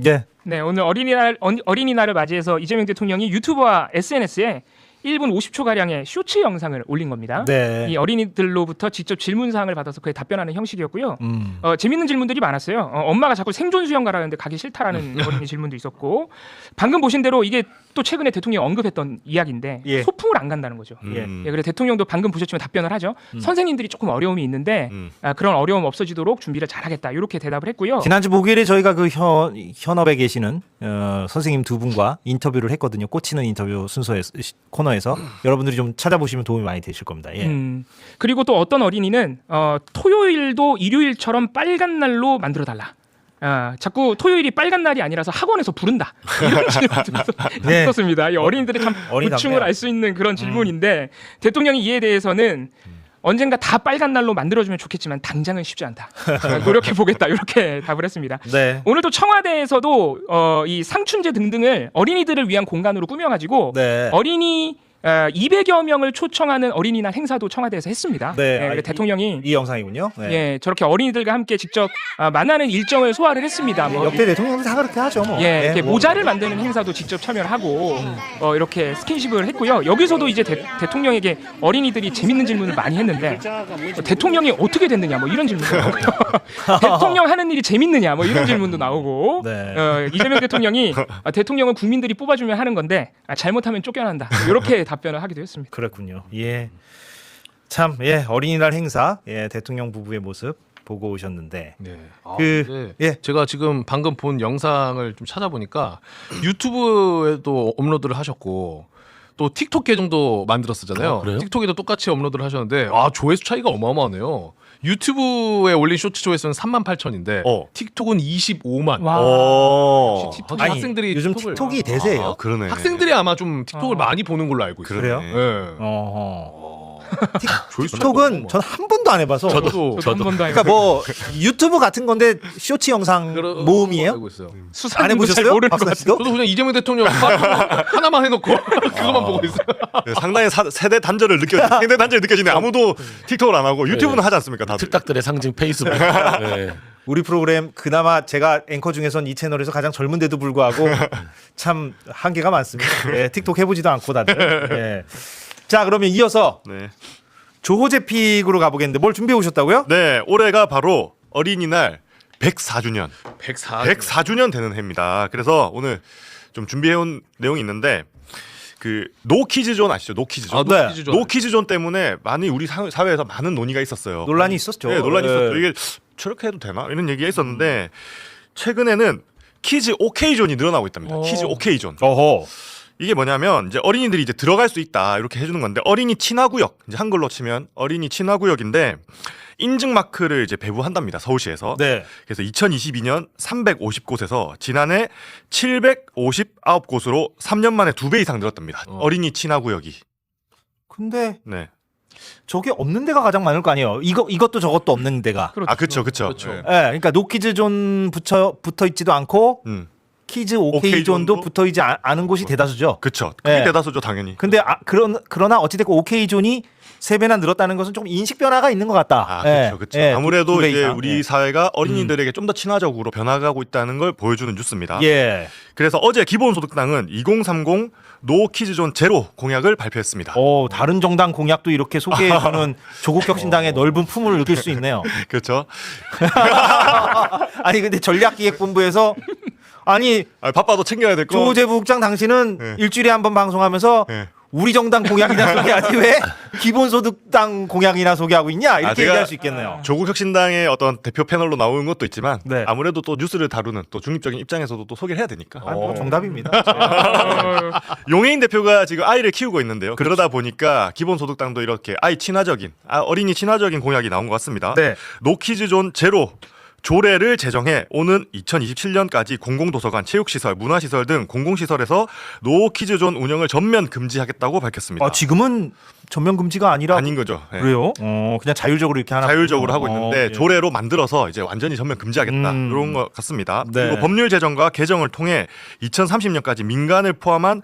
예. 네, 오늘 어린이날을 맞이해서 이재명 대통령이 유튜브와 SNS에 1분 50초 가량의 쇼츠 영상을 올린 겁니다. 네. 이 어린이들로부터 직접 질문 사항을 받아서 그에 답변하는 형식이었고요. 재밌는 질문들이 많았어요. 엄마가 자꾸 생존 수영 가라는데 가기 싫다라는 어린이 질문도 있었고 방금 보신 대로 이게 또 최근에 대통령이 언급했던 이야기인데 예. 소풍을 안 간다는 거죠. 예, 그래서 대통령도 방금 보셨지만 답변을 하죠. 선생님들이 조금 어려움이 있는데 그런 어려움 없어지도록 준비를 잘하겠다. 이렇게 대답을 했고요. 지난주 목요일에 저희가 그 현업에 계시는 선생님 두 분과 인터뷰를 했거든요. 꽂히는 인터뷰 코너에서 여러분들이 좀 찾아보시면 도움이 많이 되실 겁니다. 예. 그리고 또 어떤 어린이는 토요일도 일요일처럼 빨간 날로 만들어 달라. 자꾸 토요일이 빨간 날이 아니라서 학원에서 부른다. 이런 질문도 네. 있었습니다. 이 어린이들의 참 어린답네요. 고충을 알 수 있는 그런 질문인데 대통령이 이에 대해서는 언젠가 다 빨간 날로 만들어주면 좋겠지만 당장은 쉽지 않다. 노력해 보겠다. 이렇게 답을 했습니다. 네. 오늘도 청와대에서도 이 상춘제 등등을 어린이들을 위한 공간으로 꾸며가지고 네. 어린이 200여 명을 초청하는 어린이날 행사도 청와대에서 했습니다. 네. 그러니까 대통령이 이 영상이군요. 네. 예, 저렇게 어린이들과 함께 직접 만나는 일정을 소화를 했습니다. 뭐, 역대 대통령도 다 그렇게 하죠. 뭐. 예, 네, 이렇게 뭐. 모자를 만드는 행사도 직접 참여를 하고 이렇게 스킨십을 했고요. 여기서도 이제 대통령에게 어린이들이 재밌는 질문을 많이 했는데 대통령이 어떻게 됐느냐 뭐 이런 질문도 나오고요. 대통령 하는 일이 재밌느냐 뭐 이런 질문도 나오고 네. 이재명 대통령이 대통령은 국민들이 뽑아주면 하는 건데 잘못하면 쫓겨난다. 이렇게 답변을 하기도 했습니다. 그렇군요. 예. 참, 예, 어린이날 행사, 예, 대통령 부부의 모습 보고 오셨는데, 네. 그, 예, 제가 지금 방금 본 영상을 좀 찾아보니까 유튜브에도 업로드를 하셨고 또 틱톡 계정도 만들었었잖아요. 그래요? 틱톡에도 똑같이 업로드를 하셨는데 조회수 차이가 어마어마하네요. 유튜브에 올린 쇼츠 조회수는 38,000인데 틱톡은 25만. 와. 오. 틱톡 아니, 학생들이 요즘 틱톡을- 틱톡이 대세예요. 그러네. 학생들이 아마 좀 틱톡을 많이 보는 걸로 알고 있어요. 그래요? 네. 어허. 조회수 차이가 틱톡은 어마어마해요. 전 한 번도 안 해봐서. 저도 한 번도 그러니까 뭐 유튜브 같은 건데 쇼츠 영상 모음이에요? 알고 있어요. 안 수사님도 잘 해보셨어요? 모르는 것 박사 같아요. 씨도? 저도 그냥 이재명 대통령 하나만 해놓고 그것만 보고 있어요. 네, 상당히 세대 단절을 세대 단절이 느껴지네. 아무도 틱톡을 안 하고 유튜브는 하지 않습니까? 다들. 특닥들의 상징 페이스북. 네. 우리 프로그램 그나마 제가 앵커 중에선 이 채널에서 가장 젊은데도 불구하고 참 한계가 많습니다. 예, 틱톡 해보지도 않고 다들. 예. 자, 그러면 이어서 네. 조호제 픽으로 가보겠는데 뭘 준비해 오셨다고요? 네, 올해가 바로 어린이날 104주년. 104주년 되는 해입니다. 그래서 오늘 좀 준비해온 내용이 있는데 그 노키즈존 아시죠? 노키즈존. 네. 노키즈존 때문에 많이 우리 사회에서 많은 논의가 있었어요. 논란이 있었죠. 네, 논란이 예. 있었죠. 이게 저렇게 해도 되나? 이런 얘기가 있었는데 최근에는 키즈 오케이존이 늘어나고 있답니다. 키즈 오케이존. 어허. 이게 뭐냐면 이제 어린이들이 이제 들어갈 수 있다 이렇게 해주는 건데 어린이 친화구역 이제 한글로 치면 어린이 친화구역인데 인증 마크를 이제 배부한답니다 서울시에서. 네. 그래서 2022년 350곳에서 지난해 759곳으로 3년 만에 2배 이상 늘었답니다. 어린이 친화구역이. 근데 네. 저게 없는 데가 가장 많을 거 아니에요. 이것도 저것도 없는 데가. 아 그렇죠. 그렇죠. 네. 예, 그러니까 노키즈존 붙어 있지도 않고 키즈 오케이존도 오케이존도 붙어 있지 않은 곳이 대다수죠. 그렇죠. 그게 네. 대다수죠 당연히. 근데 그러나 어찌됐건 오케이존이 3배나 늘었다는 것은 조금 인식 변화가 있는 것 같다. 아, 예, 그렇죠, 그렇죠. 예, 아무래도 두 배 이제 이상. 우리 예. 사회가 어린이들에게 좀 더 친화적으로 변화가고 있다는 걸 보여주는 뉴스입니다. 예. 그래서 어제 기본소득당은 2030 노키즈존 제로 공약을 발표했습니다. 다른 정당 공약도 이렇게 소개해주는 조국혁신당의 넓은 품을 느낄 수 있네요. 그렇죠. 아니 근데 전략기획본부에서 아니 바빠도 챙겨야 될 거. 조호재 부국장 당신은 네. 일주일에 한 번 방송하면서 네. 우리 정당 공약이나 소개하지 왜 기본소득당 공약이나 소개하고 있냐 이렇게 제가 얘기할 수 있겠네요. 조국혁신당의 어떤 대표 패널로 나오는 것도 있지만 네. 아무래도 또 뉴스를 다루는 또 중립적인 입장에서도 또 소개를 해야 되니까. 정답입니다. 용해인 대표가 지금 아이를 키우고 있는데요. 그러다 보니까 기본소득당도 이렇게 아이 친화적인 어린이 친화적인 공약이 나온 것 같습니다. 네. 노키즈존 제로 조례를 제정해 오는 2027년까지 공공도서관, 체육시설, 문화시설 등 공공시설에서 노키즈존 운영을 전면 금지하겠다고 밝혔습니다. 지금은 전면 금지가 아니라 아닌 거죠. 네. 그래요? 그냥 자율적으로 이렇게 하나 자율적으로 하고 있는데 예. 조례로 만들어서 이제 완전히 전면 금지하겠다 음. 이런 것 같습니다. 네. 그리고 법률 제정과 개정을 통해 2030년까지 민간을 포함한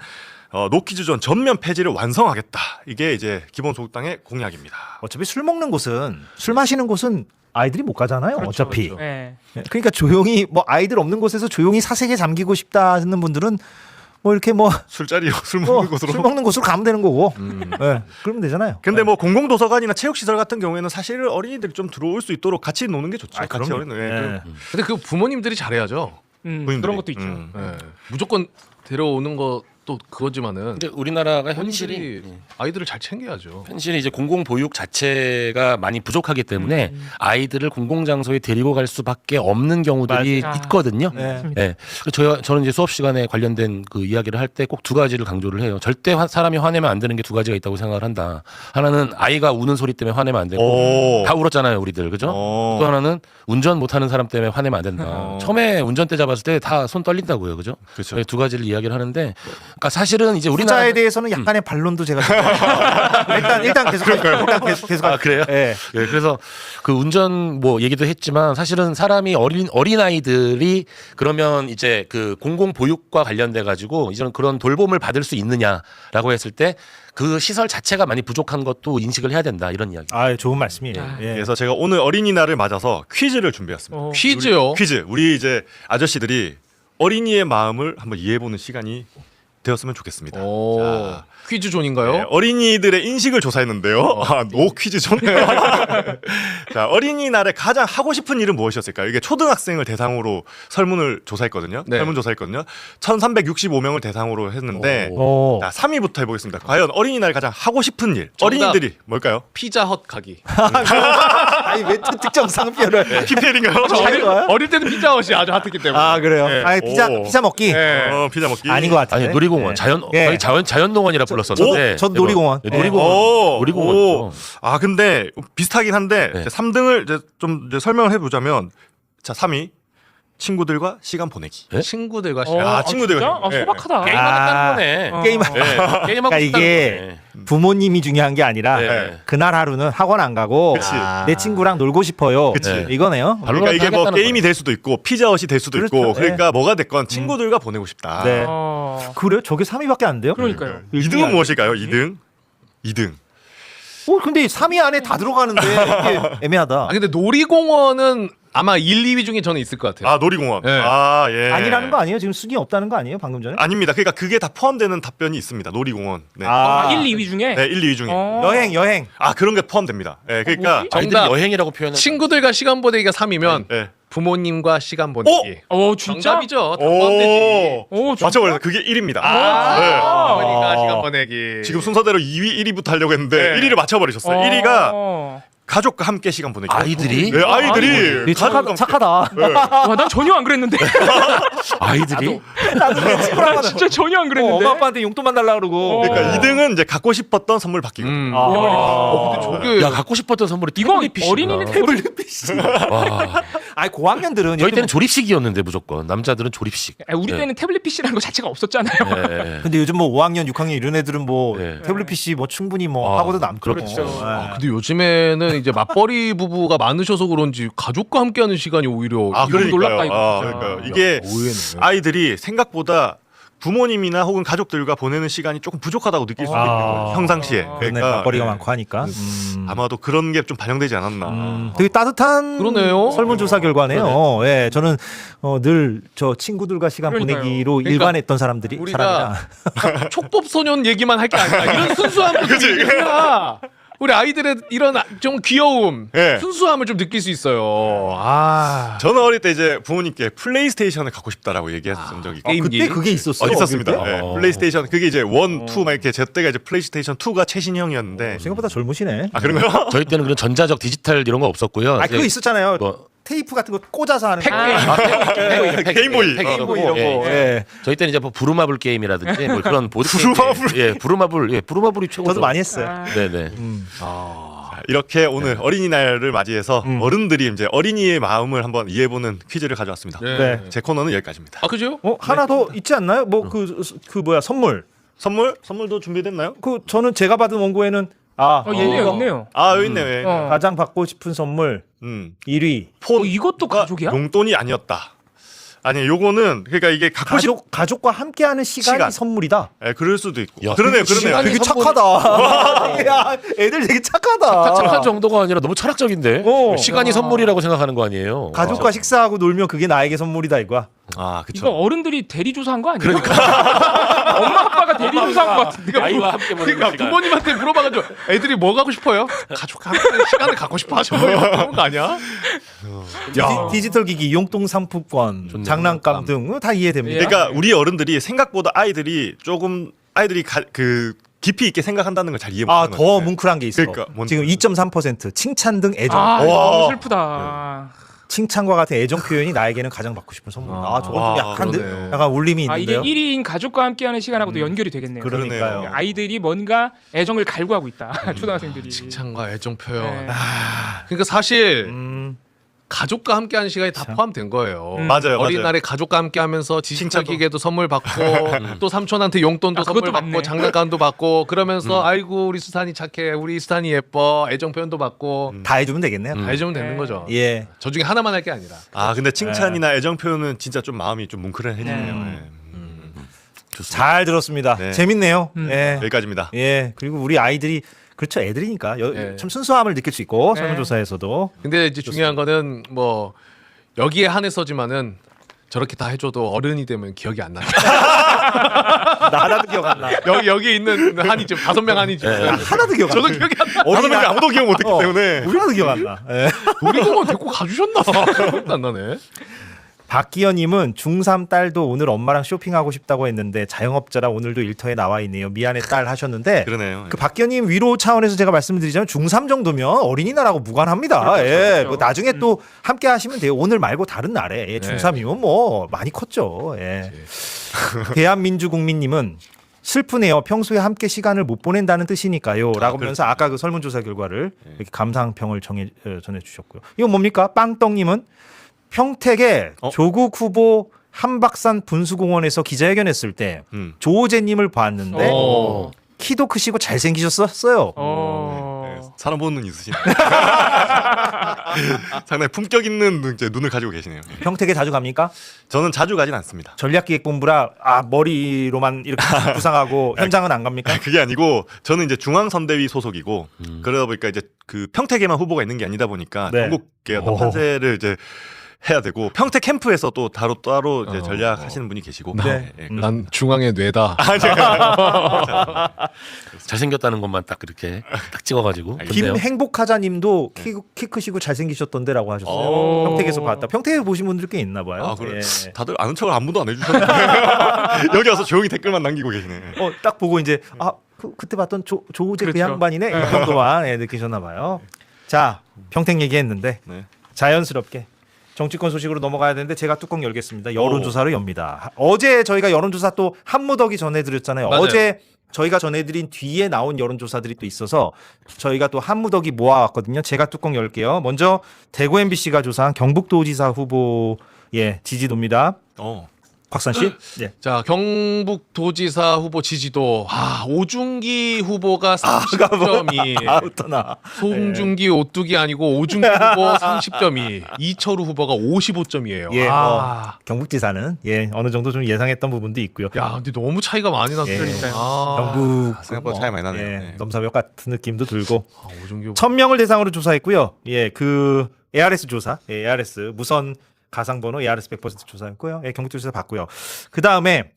노키즈존 전면 폐지를 완성하겠다. 이게 이제 기본소득당의 공약입니다. 어차피 술 마시는 곳은 아이들이 못 가잖아요. 어차피. 그렇죠. 네. 그러니까 조용히 뭐 아이들 없는 곳에서 조용히 사색에 잠기고 싶다 하는 분들은 뭐 이렇게 술자리 술 먹는 곳으로. 술 먹는 곳으로 가면 되는 거고. 네, 그러면 되잖아요. 근데 뭐 공공도서관이나 체육시설 같은 경우에는 사실 어린이들이 좀 들어올 수 있도록 같이 노는 게 좋죠. 같이 그럼요. 어린이. 네. 네. 근데 그 부모님들이 잘해야죠. 부모님들이. 그런 것도 있죠. 네. 무조건 데려오는 것도 또 그거지만은 근데 우리나라가 현실이 현실이 아이들을 잘 챙겨야죠. 현실이 이제 공공 보육 자체가 많이 부족하기 때문에 아이들을 공공 장소에 데리고 갈 수밖에 없는 경우들이 맞아. 있거든요. 네. 네. 저는 이제 수업 시간에 관련된 그 이야기를 할 때 꼭 두 가지를 강조를 해요. 절대 사람이 화내면 안 되는 게 두 가지가 있다고 생각을 한다. 하나는 아이가 우는 소리 때문에 화내면 안 되고 오. 다 울었잖아요, 우리들. 그죠? 오. 또 하나는 운전 못하는 사람 때문에 화내면 안 된다. 처음에 운전대 잡았을 때 다 손 떨린다고요, 그죠? 그렇죠. 두 가지를 이야기를 하는데, 그러니까 사실은 이제 우리나라 후자에 대해서는 약간의 반론도 제가 일단 계속 계속 아 그래요? 예. 예, 그래서 그 운전 뭐 얘기도 했지만 사실은 사람이 어린 아이들이 그러면 이제 그 공공 보육과 관련돼 가지고 이런 그런 돌봄을 받을 수 있느냐라고 했을 때 그 시설 자체가 많이 부족한 것도 인식을 해야 된다 이런 이야기. 아, 좋은 말씀이에요. 아, 예. 그래서 제가 오늘 어린이날을 맞아서 퀴즈를 준비했습니다. 어. 퀴즈요. 퀴즈. 우리 이제 아저씨들이 어린이의 마음을 한번 이해해보는 시간이 되었으면 좋겠습니다. 오, 자, 퀴즈 존인가요? 네, 어린이들의 인식을 조사했는데요. 노 퀴즈 존. 자, 어린이날에 가장 하고 싶은 일은 무엇이었을까요? 이게 초등학생을 대상으로 설문을 조사했거든요. 네. 설문조사했거든요. 1365명을 대상으로 했는데 오. 자, 3위부터 해보겠습니다. 과연 어린이날 가장 하고 싶은 일. 정답. 어린이들이 뭘까요? 피자헛 가기. 아니 왜 특정 상표를 PPL인가요? 어릴 때는 피자헛이 아주 핫했기 때문에. 아, 그래요. 네. 아니 오. 피자 먹기. 피자 먹기. 아닌 것 같은데. 아니 놀이공원 네. 자연 예. 거의 자연농원이라 불렀었는데 전 놀이공원. 네, 네. 놀이공원 오, 놀이공원이죠. 아 근데 비슷하긴 한데 네. 3등을 이제 좀 이제 설명을 해보자면 자 3위 친구들과 시간 보내기. 네? 친구들과 어, 시간. 아, 친구들과 진짜? 아, 예. 소박하다. 게임하겠다는 거네. 어. 게임 네, 게임하고 그러니까 싶다는 이게 거네. 부모님이 중요한 게 아니라 네. 그날 하루는 학원 안 가고 그치. 내 친구랑 놀고 싶어요. 그치. 이거네요. 그러니까 이게 뭐 하겠다는 게임이 될 수도 있고 피자헛이 될 수도 그렇죠. 있고 그러니까 뭐가 됐건 친구들과 보내고 싶다. 네. 어. 그래요? 저게 3위밖에 안 돼요? 그러니까요. 2등은 무엇일까요? 2등. 2등. 근데 3위 안에 다 들어가는데 이게 애매하다. 아 근데 놀이공원은 아마 1, 2위 중에 저는 있을 것 같아요. 아 놀이공원. 네. 아 예. 아니라는 거 아니에요? 지금 순위 없다는 거 아니에요? 방금 전에? 아닙니다. 그러니까 그게 다 포함되는 답변이 있습니다. 놀이공원. 네. 아, 1, 2위 중에. 네, 1, 2위 중에. 어. 여행. 아 그런 게 포함됩니다. 네, 그러니까 뭐지? 아이들이 정답. 여행이라고 표현을 친구들과 시간 보내기가 3위면 네. 부모님과 시간 보내기. 진짜? 정답이죠. 다 포함되지. 오, 진짜? 맞춰버렸어요. 그게 1위입니다. 아. 부모님과 시간 보내기. 지금 순서대로 2위, 1위부터 하려고 했는데 네. 1위를 맞춰버리셨어요. 어. 1위가 가족과 함께 시간 보내기. 아이들이? 네, 아이들이. 착하다. 와, 난 전혀 안 그랬는데. 아이들이 나도 내 친구랑 나 진짜 전혀 안 그랬는데. 엄마 아빠한테 용돈만 달라 그러고. 그러니까 2등은 이제 갖고 싶었던 선물 받기고. 근데 저게 야 갖고 싶었던 선물이 이거 태블릿 PC구나. 어린이는 태블릿 PC. 와, 아니 고학년들은 저희 때는 조립식이었는데 무조건 남자들은 조립식. 우리 네. 때는 태블릿 PC라는 거 자체가 없었잖아요. 네. 근데 요즘 뭐 5학년, 6학년 이런 애들은 뭐 네. 태블릿 PC 뭐 충분히 뭐 아, 하고도 남고. 그렇죠. 근데 요즘에는 이제 맞벌이 부부가 많으셔서 그런지 가족과 함께하는 시간이 오히려 아, 이거 놀랍다 그러니까요. 이거. 아, 진짜. 그러니까요. 야, 이게 의외네. 아이들이 생각보다 부모님이나 혹은 가족들과 보내는 시간이 조금 부족하다고 느낄 수도 있는 거예요. 평상시에. 그러니까 맞벌이가 네. 많고 하니까. 아마도 그런 게 좀 반영되지 않았나. 되게 따뜻한 그러네요. 설문조사 결과네요. 예, 저는 늘 저 친구들과 시간 그러니까요. 보내기로 그러니까 일관했던 사람들이 우리가 사람이라. 촉법 소년 얘기만 할 게 아니라 이런 순수한 분들이 있구나. 우리 아이들의 이런 좀 귀여움, 네. 순수함을 좀 느낄 수 있어요. 아, 저는 어릴 때 이제 부모님께 플레이스테이션을 갖고 싶다라고 얘기했던 적이 있고. 게임기. 그때 그게 있었어요. 있었습니다. 어릴 때? 네, 플레이스테이션 그게 이제 1, 2 막 이렇게 제 때가 이제 플레이스테이션 2가 최신형이었는데. 생각보다 젊으시네. 아 그런가요? 저희 때는 그런 전자적 디지털 이런 거 없었고요. 아, 그거 있었잖아요. 뭐 테이프 같은 거 꽂아서 하는 거. 게임보이. 게임보이 이런 거. 예. 예. 저희 때는 이제 뭐 부루마블 게임이라든지 뭐 그런 보드 게임. 부루마블이 최고죠. 저도 많이 했어요. 네네. 이렇게 오늘 어린이날을 맞이해서 어른들이 이제 어린이의 마음을 한번 이해해보는 퀴즈를 가져왔습니다. 네. 제 코너는 여기까지입니다. 아 그죠? 하나 더 있지 않나요? 뭐 그 뭐야 선물. 선물도 준비됐나요? 저는 제가 받은 원고에는 있네요, 있네요. 아 여기 있네. 왜? 가장 받고 싶은 선물 1위. 폰 이것도 가족이야? 용돈이 아니었다. 아니 요거는 그러니까 이게 갖고 가족과 함께하는 시간. 선물이다. 예, 그럴 수도 있고. 야, 그러네요. 시간이 되게 선물이- 착하다. 야, 애들 되게 착하다. 착한 정도가 아니라 너무 철학적인데 어. 시간이 선물이라고 생각하는 거 아니에요. 가족과 식사하고 놀면 그게 나에게 선물이다 이거야. 아, 이거 그쵸. 어른들이 대리 조사한 거 아니에요? 그러니까 엄마 아빠가 대리 조사한 거 같은데. 아이와 함께 보내는 그러니까 시간. 부모님한테 물어봐가지고 애들이 뭐 가고 싶어요? 가족과 함께 시간을 갖고 싶어 하죠. 그런 거 아니야? 디지털 기기, 용돈 상품권, 좋네요. 장난감 등 다 이해됩니다. 그러니까 우리 어른들이 생각보다 아이들이 그 깊이 있게 생각한다는 걸 잘 이해 못하는 아, 거예요. 더 뭉클한 게 있어. 그러니까 뭔지 지금 2.3% 칭찬 등 애정. 아, 이거 와. 너무 슬프다. 칭찬과 같은 애정 표현이 나에게는 가장 받고 싶은 선물. 아, 저건 좀 와, 약간 그러네. 약간 울림이 아, 이게 있는데요. 1인 가족과 함께하는 시간하고도 연결이 되겠네요. 그러니까요. 아이들이 뭔가 애정을 갈구하고 있다. 초등학생들이. 칭찬과 애정 표현. 네. 그러니까 사실 음, 가족과 함께하는 시간이 다 포함된 거예요. 맞아요, 어린날에 가족과 함께하면서 디지털 칭찬도. 기계도 선물 받고 또 삼촌한테 용돈도 아, 선물 그것도 받고 맞네. 장난감도 받고 그러면서 아이고 우리 수산이 착해, 우리 수산이 예뻐, 애정 표현도 받고 다 해주면 되겠네요. 다 해주면 되는 거죠. 예. 저 중에 하나만 할 게 아니라. 아, 근데 칭찬이나 애정 표현은 진짜 좀 마음이 좀 뭉클해지네요. 네. 잘 들었습니다. 네. 재밌네요. 예. 여기까지입니다. 예. 그리고 우리 아이들이 그렇죠. 애들이니까 네. 참 순수함을 느낄 수 있고 네. 설문조사에서도 근데 이제 중요한 거는 뭐 여기에 한해서지만은 저렇게 다 해줘도 어른이 되면 기억이 안 나. 나 하나도 기억 안 나. 여기 있는 한이 지금 5명 한이 지금 하나도 기억 안 나. 저도 기억이 안 나. 어린이 아무도 기억 못했기 때문에 우리 하나도 기억 안 나. 예. 놀이공원 데리고 가주셨나? 기억도 안 나네. 박기현님은 중3 딸도 오늘 엄마랑 쇼핑하고 싶다고 했는데 자영업자라 오늘도 일터에 나와 있네요. 미안해 딸 하셨는데 그러네요. 그 박기현님 위로 차원에서 제가 말씀드리자면 중3 정도면 어린이날하고 무관합니다. 예, 그렇죠. 뭐 나중에 또 함께 하시면 돼요. 오늘 말고 다른 날에 예, 네. 중3이면 뭐 많이 컸죠. 예. 대한민주국민님은 슬프네요. 평소에 함께 시간을 못 보낸다는 뜻이니까요. 라고 하면서 아까 그 설문조사 결과를 이렇게 감상평을 전해주셨고요. 이건 뭡니까? 빵떡님은 평택의 조국 후보 한박산 분수공원에서 기자회견했을 때 음. 조호재님을 봤는데 어. 키도 크시고 잘생기셨어요. 네, 사람 보는 눈 있으시네. 상당히 품격 있는 이제 눈을 가지고 계시네요. 평택에 자주 갑니까? 저는 자주 가진 않습니다. 전략기획본부라 머리로만 이렇게 구상하고 현장은 안 갑니까? 그게 아니고 저는 이제 중앙선대위 소속이고 그러다 보니까 이제 그 평택에만 후보가 있는 게 아니다 보니까 네. 전국의 어떤 판세를 이제 해야 되고 평택 캠프에서 또 따로 이제 전략하시는 분이 계시고 네. 예, 난 중앙의 뇌다. 잘생겼다는 것만 딱 그렇게 딱 찍어가지고. 좋네요. 김행복하자님도 키 크시고 잘생기셨던데라고 하셨어요. 오. 평택에서 봤다. 평택에 보신 분들 꽤 있나 봐요. 아, 그래. 예. 다들 아는 척을 아무도 안 해주셨는데 여기 와서 조용히 댓글만 남기고 계시네. 딱 보고 이제 그때 봤던 조우재 그 그렇죠. 양반이네 이 정도만 느끼셨나 봐요. 자, 평택 얘기했는데 네. 자연스럽게 정치권 소식으로 넘어가야 되는데 제가 뚜껑 열겠습니다. 여론조사를 엽니다. 어제 저희가 여론조사 또 한무더기 전해드렸잖아요. 맞아요. 어제 저희가 전해드린 뒤에 나온 여론조사들이 또 있어서 저희가 또 한무더기 모아왔거든요. 제가 뚜껑 열게요. 먼저 대구 MBC가 조사한 경북도지사 후보의 지지도입니다. 곽산 씨. 예. 자, 경북도지사 후보 지지도 오중기 후보가 30.2, 아우터나. 송중기 오뚜기 아니고 오중기 후보 30.2, 이철우 후보가 55.이에요. 예. 경북지사는 어느 정도 좀 예상했던 부분도 있고요. 야, 근데 너무 차이가 많이 났어요. 예. 경북 생각보다 차이 많이 나네요. 네. 넘사벽 같은 느낌도 들고 오중기 후보. 1000명을 대상으로 조사했고요. 그 ARS 조사, ARS 무선 가상번호 ARS 100% 조사했고요. 경북도지사 봤고요. 그 다음에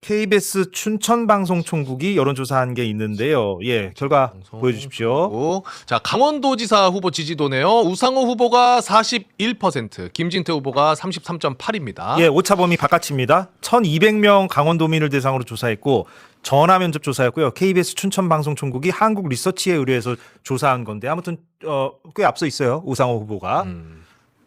KBS 춘천방송총국이 여론조사한 게 있는데요. 결과 보여주십시오. 자, 강원도지사 후보 지지도네요. 우상호 후보가 41%, 김진태 후보가 33.8입니다. 오차범위 바깥입니다. 1200명 강원도민을 대상으로 조사했고 전화 면접 조사였고요. KBS 춘천방송총국이 한국 리서치에 의뢰해서 조사한 건데 아무튼 꽤 앞서 있어요. 우상호 후보가.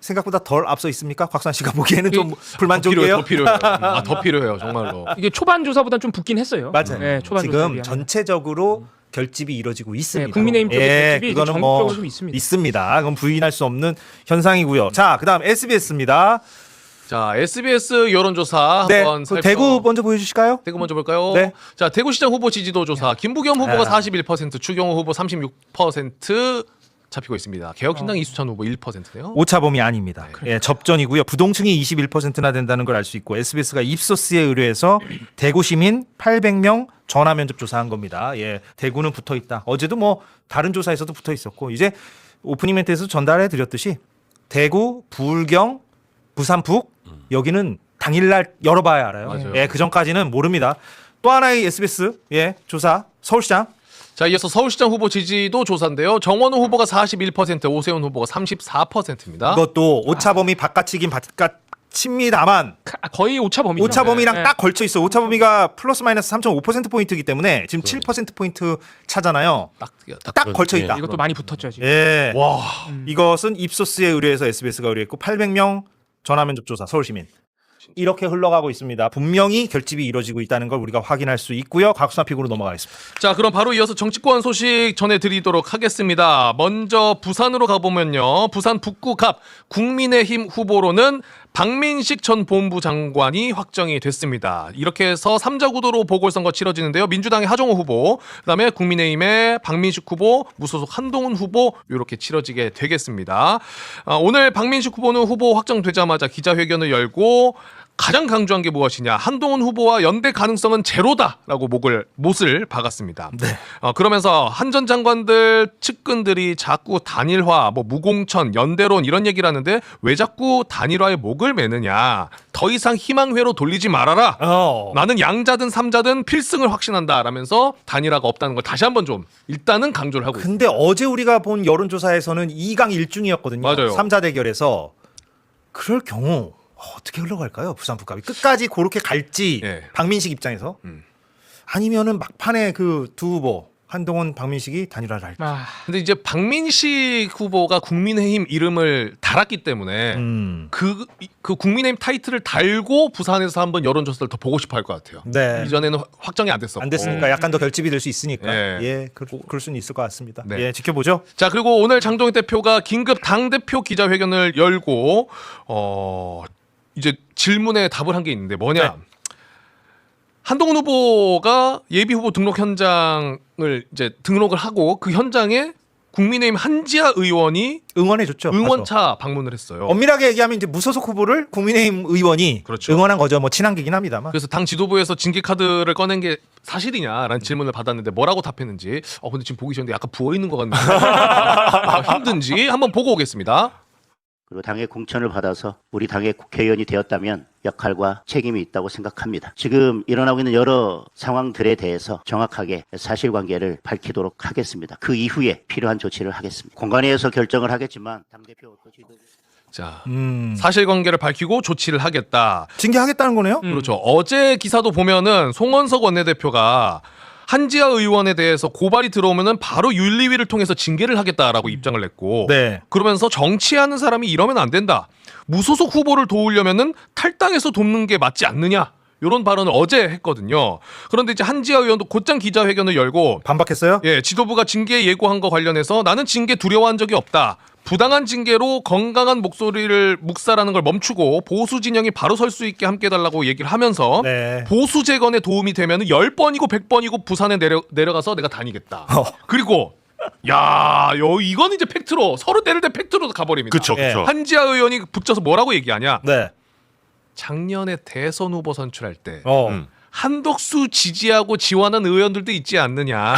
생각보다 덜 앞서 있습니까? 곽산 씨가 보기에는 좀 불만족이에요. 더 필요해요. 더 필요해요, 정말로. 이게 초반 조사보다 좀 붙긴 했어요. 맞아요. 네, 초반 조사에 지금 비하면. 전체적으로 결집이 이루어지고 있습니다. 네, 국민의힘 쪽의 결집이 그거는 전국적으로 좀 있습니다. 있습니다. 그건 부인할 수 없는 현상이고요. 자, 그다음 SBS입니다. 자, SBS 여론조사 네, 한번 그 대구 먼저 보여주실까요? 대구 먼저 볼까요? 네. 자, 대구시장 후보 지지도 조사. 김부겸 후보가 41%, 추경호 후보 36% 잡히고 있습니다. 개혁신당 이수찬 후보 1%네요. 오차범위 아닙니다. 접전이고요. 부동층이 21%나 된다는 걸 알 수 있고 SBS가 입소스에 의뢰해서 대구 시민 800명 전화 면접 조사한 겁니다. 대구는 붙어 있다. 어제도 뭐 다른 조사에서도 붙어 있었고 이제 오프닝 멘트에서 전달해 드렸듯이 대구, 부울경, 부산 북 여기는 당일날 열어봐야 알아요. 맞아요. 예, 그 전까지는 모릅니다. 또 하나의 SBS 조사 서울시장. 자, 이어서 서울시장 후보 지지도 조사인데요. 정원호 후보가 41%, 오세훈 후보가 34%입니다. 이것도 오차범위 바깥이긴 바깥입니다만 거의 오차 범위죠. 오차범위랑 네. 딱 걸쳐 있어. 오차범위가 플러스 마이너스 3.5% 포인트이기 때문에 지금 7% 포인트 차잖아요. 딱 걸쳐 있다. 이것도 많이 붙었죠 지금. 예. 와. 이것은 입소스에 의뢰해서 SBS가 의뢰했고 800명 전화면접 조사 서울시민. 이렇게 흘러가고 있습니다. 분명히 결집이 이루어지고 있다는 걸 우리가 확인할 수 있고요. 곽수나픽으로 넘어가겠습니다. 자, 그럼 바로 이어서 정치권 소식 전해드리도록 하겠습니다. 먼저 부산으로 가보면요. 부산 북구 갑 국민의힘 후보로는 박민식 전 본부 장관이 확정이 됐습니다. 이렇게 해서 3자 구도로 보궐선거 치러지는데요. 민주당의 하정우 후보, 그다음에 국민의힘의 박민식 후보, 무소속 한동훈 후보 이렇게 치러지게 되겠습니다. 오늘 박민식 후보는 후보 확정되자마자 기자회견을 열고 가장 강조한 게 무엇이냐? 한동훈 후보와 연대 가능성은 제로다라고 못을 박았습니다. 네. 그러면서 한 전 장관들 측근들이 자꾸 단일화, 무공천, 연대론 이런 얘기를 하는데 왜 자꾸 단일화에 목을 매느냐? 더 이상 희망회로 돌리지 말아라. 나는 양자든 삼자든 필승을 확신한다라면서 단일화가 없다는 걸 다시 한번 좀 일단은 강조를 하고 있습니다. 근데 어제 우리가 본 여론조사에서는 2강 1중이었거든요. 맞아요. 3자 대결에서 그럴 경우 어떻게 흘러갈까요? 부산 북갑이 끝까지 그렇게 갈지 예. 박민식 입장에서 아니면은 막판에 그 두 후보 한동훈 박민식이 단일화를 할지. 근데 이제 박민식 후보가 국민의힘 이름을 달았기 때문에 그 국민의힘 타이틀을 달고 부산에서 한번 여론조사를 더 보고 싶어 할 것 같아요. 네. 이전에는 확정이 안 됐었고. 안 됐으니까 약간 더 결집이 될 수 있으니까 예. 예, 그럴 수는 있을 것 같습니다. 네. 예, 지켜보죠. 자, 그리고 오늘 장동혁 대표가 긴급 당대표 기자회견을 열고 이제 질문에 답을 한 게 있는데 뭐냐? 네. 한동훈 후보가 예비 후보 등록 현장을 이제 등록을 하고 그 현장에 국민의힘 한지아 의원이 응원해줬죠. 응원차 방문을 했어요. 엄밀하게 얘기하면 이제 무소속 후보를 국민의힘 의원이 그렇죠. 응원한 거죠. 뭐 친한기긴 합니다만. 그래서 당 지도부에서 징계 카드를 꺼낸 게 사실이냐라는 질문을 받았는데 뭐라고 답했는지. 근데 지금 보기 싫은데 약간 부어 있는 것 같네요. 힘든지 한번 보고 오겠습니다. 그리고 당의 공천을 받아서 우리 당의 국회의원이 되었다면 역할과 책임이 있다고 생각합니다. 지금 일어나고 있는 여러 상황들에 대해서 정확하게 사실관계를 밝히도록 하겠습니다. 그 이후에 필요한 조치를 하겠습니다. 공관위에서 결정을 하겠지만 당대표 자, 사실관계를 밝히고 조치를 하겠다. 징계하겠다는 거네요. 그렇죠. 어제 기사도 보면은 송원석 원내대표가 한지아 의원에 대해서 고발이 들어오면은 바로 윤리위를 통해서 징계를 하겠다라고 입장을 냈고, 네. 그러면서 정치하는 사람이 이러면 안 된다. 무소속 후보를 도우려면은 탈당해서 돕는 게 맞지 않느냐. 이런 발언을 어제 했거든요. 그런데 이제 한지아 의원도 곧장 기자회견을 열고 반박했어요? 예, 지도부가 징계 예고한 거 관련해서 나는 징계 두려워한 적이 없다. 부당한 징계로 건강한 목소리를 묵살하는 걸 멈추고 보수 진영이 바로 설 수 있게 함께 해달라고 얘기를 하면서 네. 보수 재건에 도움이 되면 10번이고 100번이고 부산에 내려가서 내가 다니겠다. 그리고 이건 이제 팩트로 서로 때릴 때 팩트로 가버립니다. 그쵸, 예. 그쵸. 한지아 의원이 붙여서 뭐라고 얘기하냐. 네. 작년에 대선 후보 선출할 때 음. 한덕수 지지하고 지원한 의원들도 있지 않느냐.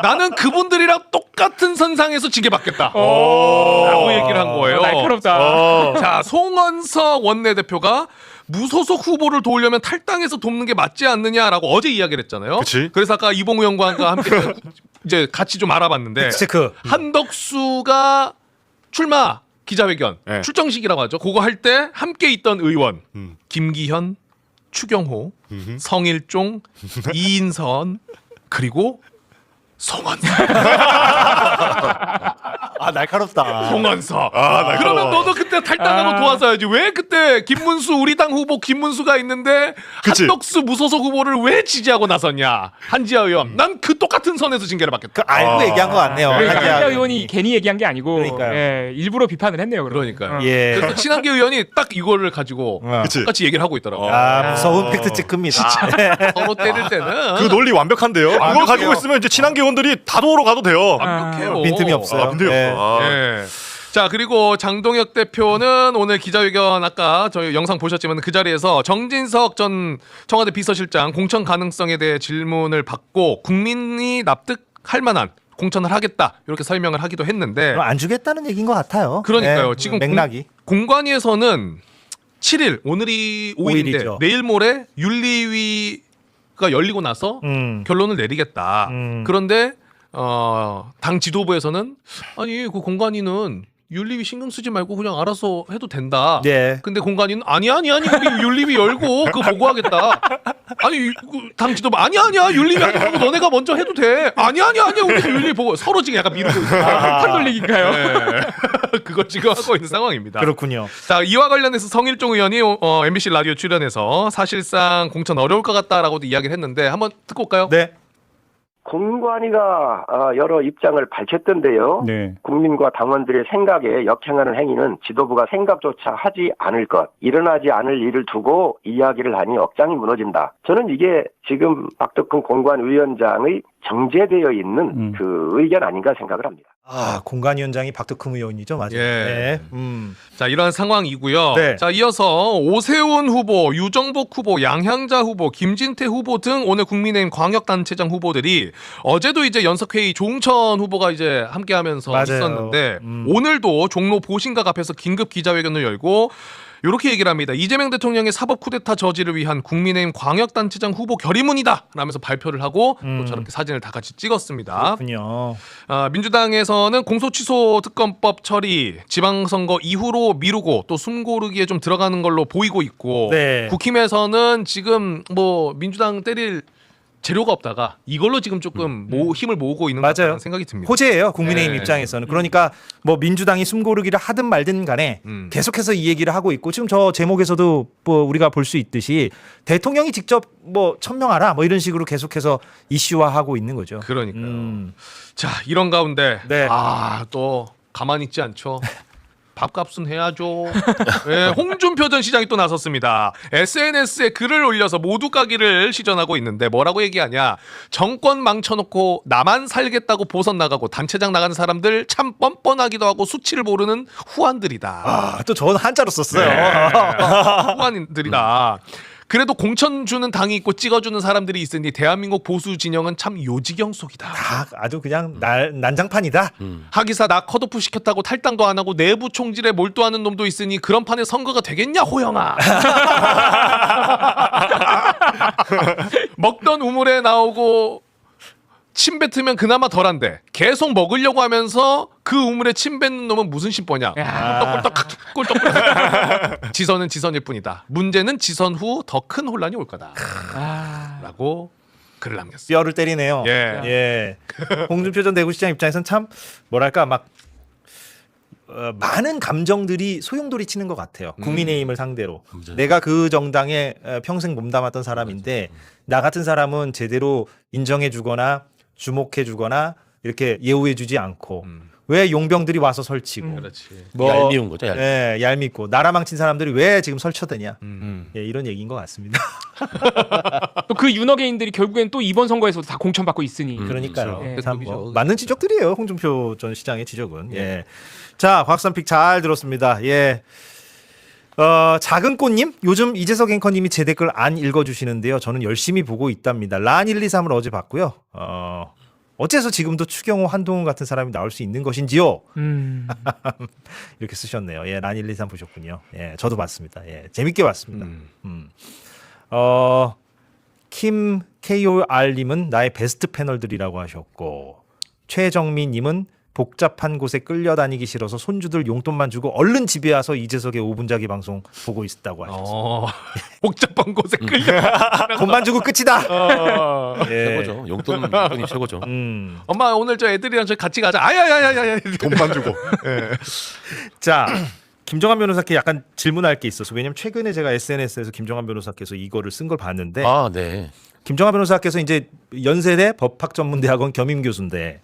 나는 그분들이랑 똑같은 선상에서 징계받겠다. 라고 얘기를 한 거예요. 날카롭다. 자, 송원석 원내대표가 무소속 후보를 도우려면 탈당해서 돕는 게 맞지 않느냐라고 어제 이야기를 했잖아요. 그치. 그래서 아까 이봉우 연구원과 함께 이제 같이 좀 알아봤는데 체크. 한덕수가 출마 기자회견 네. 출정식이라고 하죠. 그거 할 때 함께 있던 의원 김기현, 추경호, 성일종, 이인선 그리고 송원석. 날카롭다. 송원석. 그러면 너도 그때 탈당하고 도와줘야지. 왜 그때 김문수 우리 당 후보 김문수가 있는데 그치. 한덕수 무소속 후보를 왜 지지하고 나섰냐? 한지아 의원. 난 그 똑같은 선에서 징계를 받겠다. 알고 얘기한 것 같네요. 그러니까 한지아 한지아 의원이 괜히 얘기한 게 아니고 그러니까요. 예, 일부러 비판을 했네요. 그러니까요. 예. 그래서 친한계 의원이 딱 이거를 가지고 그치. 똑같이 얘기를 하고 있더라고요. 무서운 팩트 체크입니다. 서로 때릴 때는 그 논리 완벽한데요. 그걸 가지고 있으면 이제 친한 개원들이 다 도우러 가도 돼요. 완벽해요. 빈틈이 없어요. 빈틈이 네. 없어. 예. 자, 그리고 장동혁 대표는 오늘 기자회견 아까 저희 영상 보셨지만 그 자리에서 정진석 전 청와대 비서실장 공천 가능성에 대해 질문을 받고 국민이 납득할 만한 공천을 하겠다 이렇게 설명을 하기도 했는데 안 주겠다는 얘기인 것 같아요. 그러니까요. 네, 지금 맥락이. 공관위에서는 7일 오늘이 5일인데 오일이죠. 내일 모레 윤리위가 열리고 나서 결론을 내리겠다. 그런데 당 지도부에서는 아니 그 공관위는 윤리위 신경 쓰지 말고 그냥 알아서 해도 된다. 네. 근데 공관위는 아니 우리 윤리위 열고 그거 보고하겠다. 아니 당 지도부 아니야 윤리위 하지 말고 너네가 먼저 해도 돼. 아니야 우리 윤리위 보고 서로 지금 약간 미루고 있어. 팔 돌리기인가요? 네. 그거 지금 하고 있는 상황입니다. 그렇군요. 자, 이와 관련해서 성일종 의원이 MBC 라디오 출연해서 사실상 공천 어려울 것 같다라고도 이야기를 했는데 한번 듣고 올까요? 네. 공관위가 여러 입장을 밝혔던데요. 네. 국민과 당원들의 생각에 역행하는 행위는 지도부가 생각조차 하지 않을 것, 일어나지 않을 일을 두고 이야기를 하니 억장이 무너진다. 저는 이게 지금 박덕흠 공관위원장의 정제되어 있는 그 의견 아닌가 생각을 합니다. 공관위원장이 박덕흠 의원이죠, 맞아요. 예. 네. 자, 이러한 상황이고요. 네. 자, 이어서 오세훈 후보, 유정복 후보, 양향자 후보, 김진태 후보 등 오늘 국민의힘 광역단체장 후보들이 어제도 이제 연석회의 조응천 후보가 이제 함께하면서 맞아요. 있었는데 오늘도 종로 보신각 앞에서 긴급 기자회견을 열고 이렇게 얘기를 합니다. 이재명 대통령의 사법 쿠데타 저지를 위한 국민의힘 광역단체장 후보 결의문이다 라면서 발표를 하고 또 저렇게 사진을 다 같이 찍었습니다. 그렇군요. 민주당에서는 공소취소 특검법 처리 지방선거 이후로 미루고 또 숨고르기에 좀 들어가는 걸로 보이고 있고 네. 국힘에서는 지금 뭐 민주당 때릴 재료가 없다가 이걸로 지금 조금 힘을 모으고 있는 것 맞아요. 같다는 생각이 듭니다. 호재예요, 국민의힘 네. 입장에서는. 그러니까 뭐 민주당이 숨고르기를 하든 말든 간에 계속해서 이 얘기를 하고 있고 지금 저 제목에서도 뭐 우리가 볼 수 있듯이 대통령이 직접 뭐 천명하라 뭐 이런 식으로 계속해서 이슈화하고 있는 거죠. 그러니까요. 자, 이런 가운데 네. 또 가만히 있지 않죠. 밥값은 해야죠. 네, 홍준표 전 시장이 또 나섰습니다. SNS에 글을 올려서 모두 까기를 시전하고 있는데 뭐라고 얘기하냐. 정권 망쳐놓고 나만 살겠다고 보선 나가고 단체장 나가는 사람들 참 뻔뻔하기도 하고 수치를 모르는 후안들이다. 또 저는 한자로 썼어요. 네, 후안들이다. 그래도 공천 주는 당이 있고 찍어주는 사람들이 있으니 대한민국 보수 진영은 참 요지경 속이다. 아주 그냥 난장판이다. 하기사 나 컷오프 시켰다고 탈당도 안 하고 내부 총질에 몰두하는 놈도 있으니 그런 판에 선거가 되겠냐 호영아. 먹던 우물에 나오고 침 뱉으면 그나마 덜한데 계속 먹으려고 하면서 그 우물에 침 뱉는 놈은 무슨 심보냐. 꿀떡꿀떡 지선은 지선일 뿐이다. 문제는 지선 후 더 큰 혼란이 올 거다. 라고 글을 남겼어요. 뼈를 때리네요. 예. 홍준표 전 대구시장 입장에서는 참 뭐랄까 막 많은 감정들이 소용돌이 치는 것 같아요. 국민의힘을 상대로. 내가 그 정당에 평생 몸담았던 사람인데 나 같은 사람은 제대로 인정해주거나 주목해주거나 이렇게 예우해주지 않고 왜 용병들이 와서 설치고 그렇지. 얄미운 거죠. 얄밉고 나라 망친 사람들이 왜 지금 설쳐대냐 이런 얘기인 것 같습니다. 또 그 윤어게인들이 결국엔 또 이번 선거에서도 다 공천받고 있으니. 그러니까요. 그렇죠. 참 뭐 맞는 지적들이에요. 홍준표 전 시장의 지적은. 예. 자, 곽선픽 잘 들었습니다. 예. 작은 꽃님 요즘 이재석 앵커님이 제 댓글 안 읽어주시는데요. 저는 열심히 보고 있답니다. 란 123을 어제 봤고요. 어째서 지금도 추경호, 한동훈 같은 사람이 나올 수 있는 것인지요? 이렇게 쓰셨네요. 예, 란 123 보셨군요. 예, 저도 봤습니다. 예, 재밌게 봤습니다. 킴 KOR님은 나의 베스트 패널들이라고 하셨고 최정민님은 복잡한 곳에 끌려다니기 싫어서 손주들 용돈만 주고 얼른 집에 와서 이재석의 5분짜리 방송 보고 있다고 하셨어요. 복잡한 곳에 끌려. 돈만 주고 끝이다. 예. 최고죠. 용돈이 최고죠. 엄마 오늘 저 애들이랑 저 같이 가자. 아야야야야야. 돈만 주고. 자, 김정한 변호사께 약간 질문할 게 있어서 왜냐면 최근에 제가 SNS에서 김정한 변호사께서 이거를 쓴 걸 봤는데 네. 김정한 변호사께서 이제 연세대 법학전문대학원 겸임 교수인데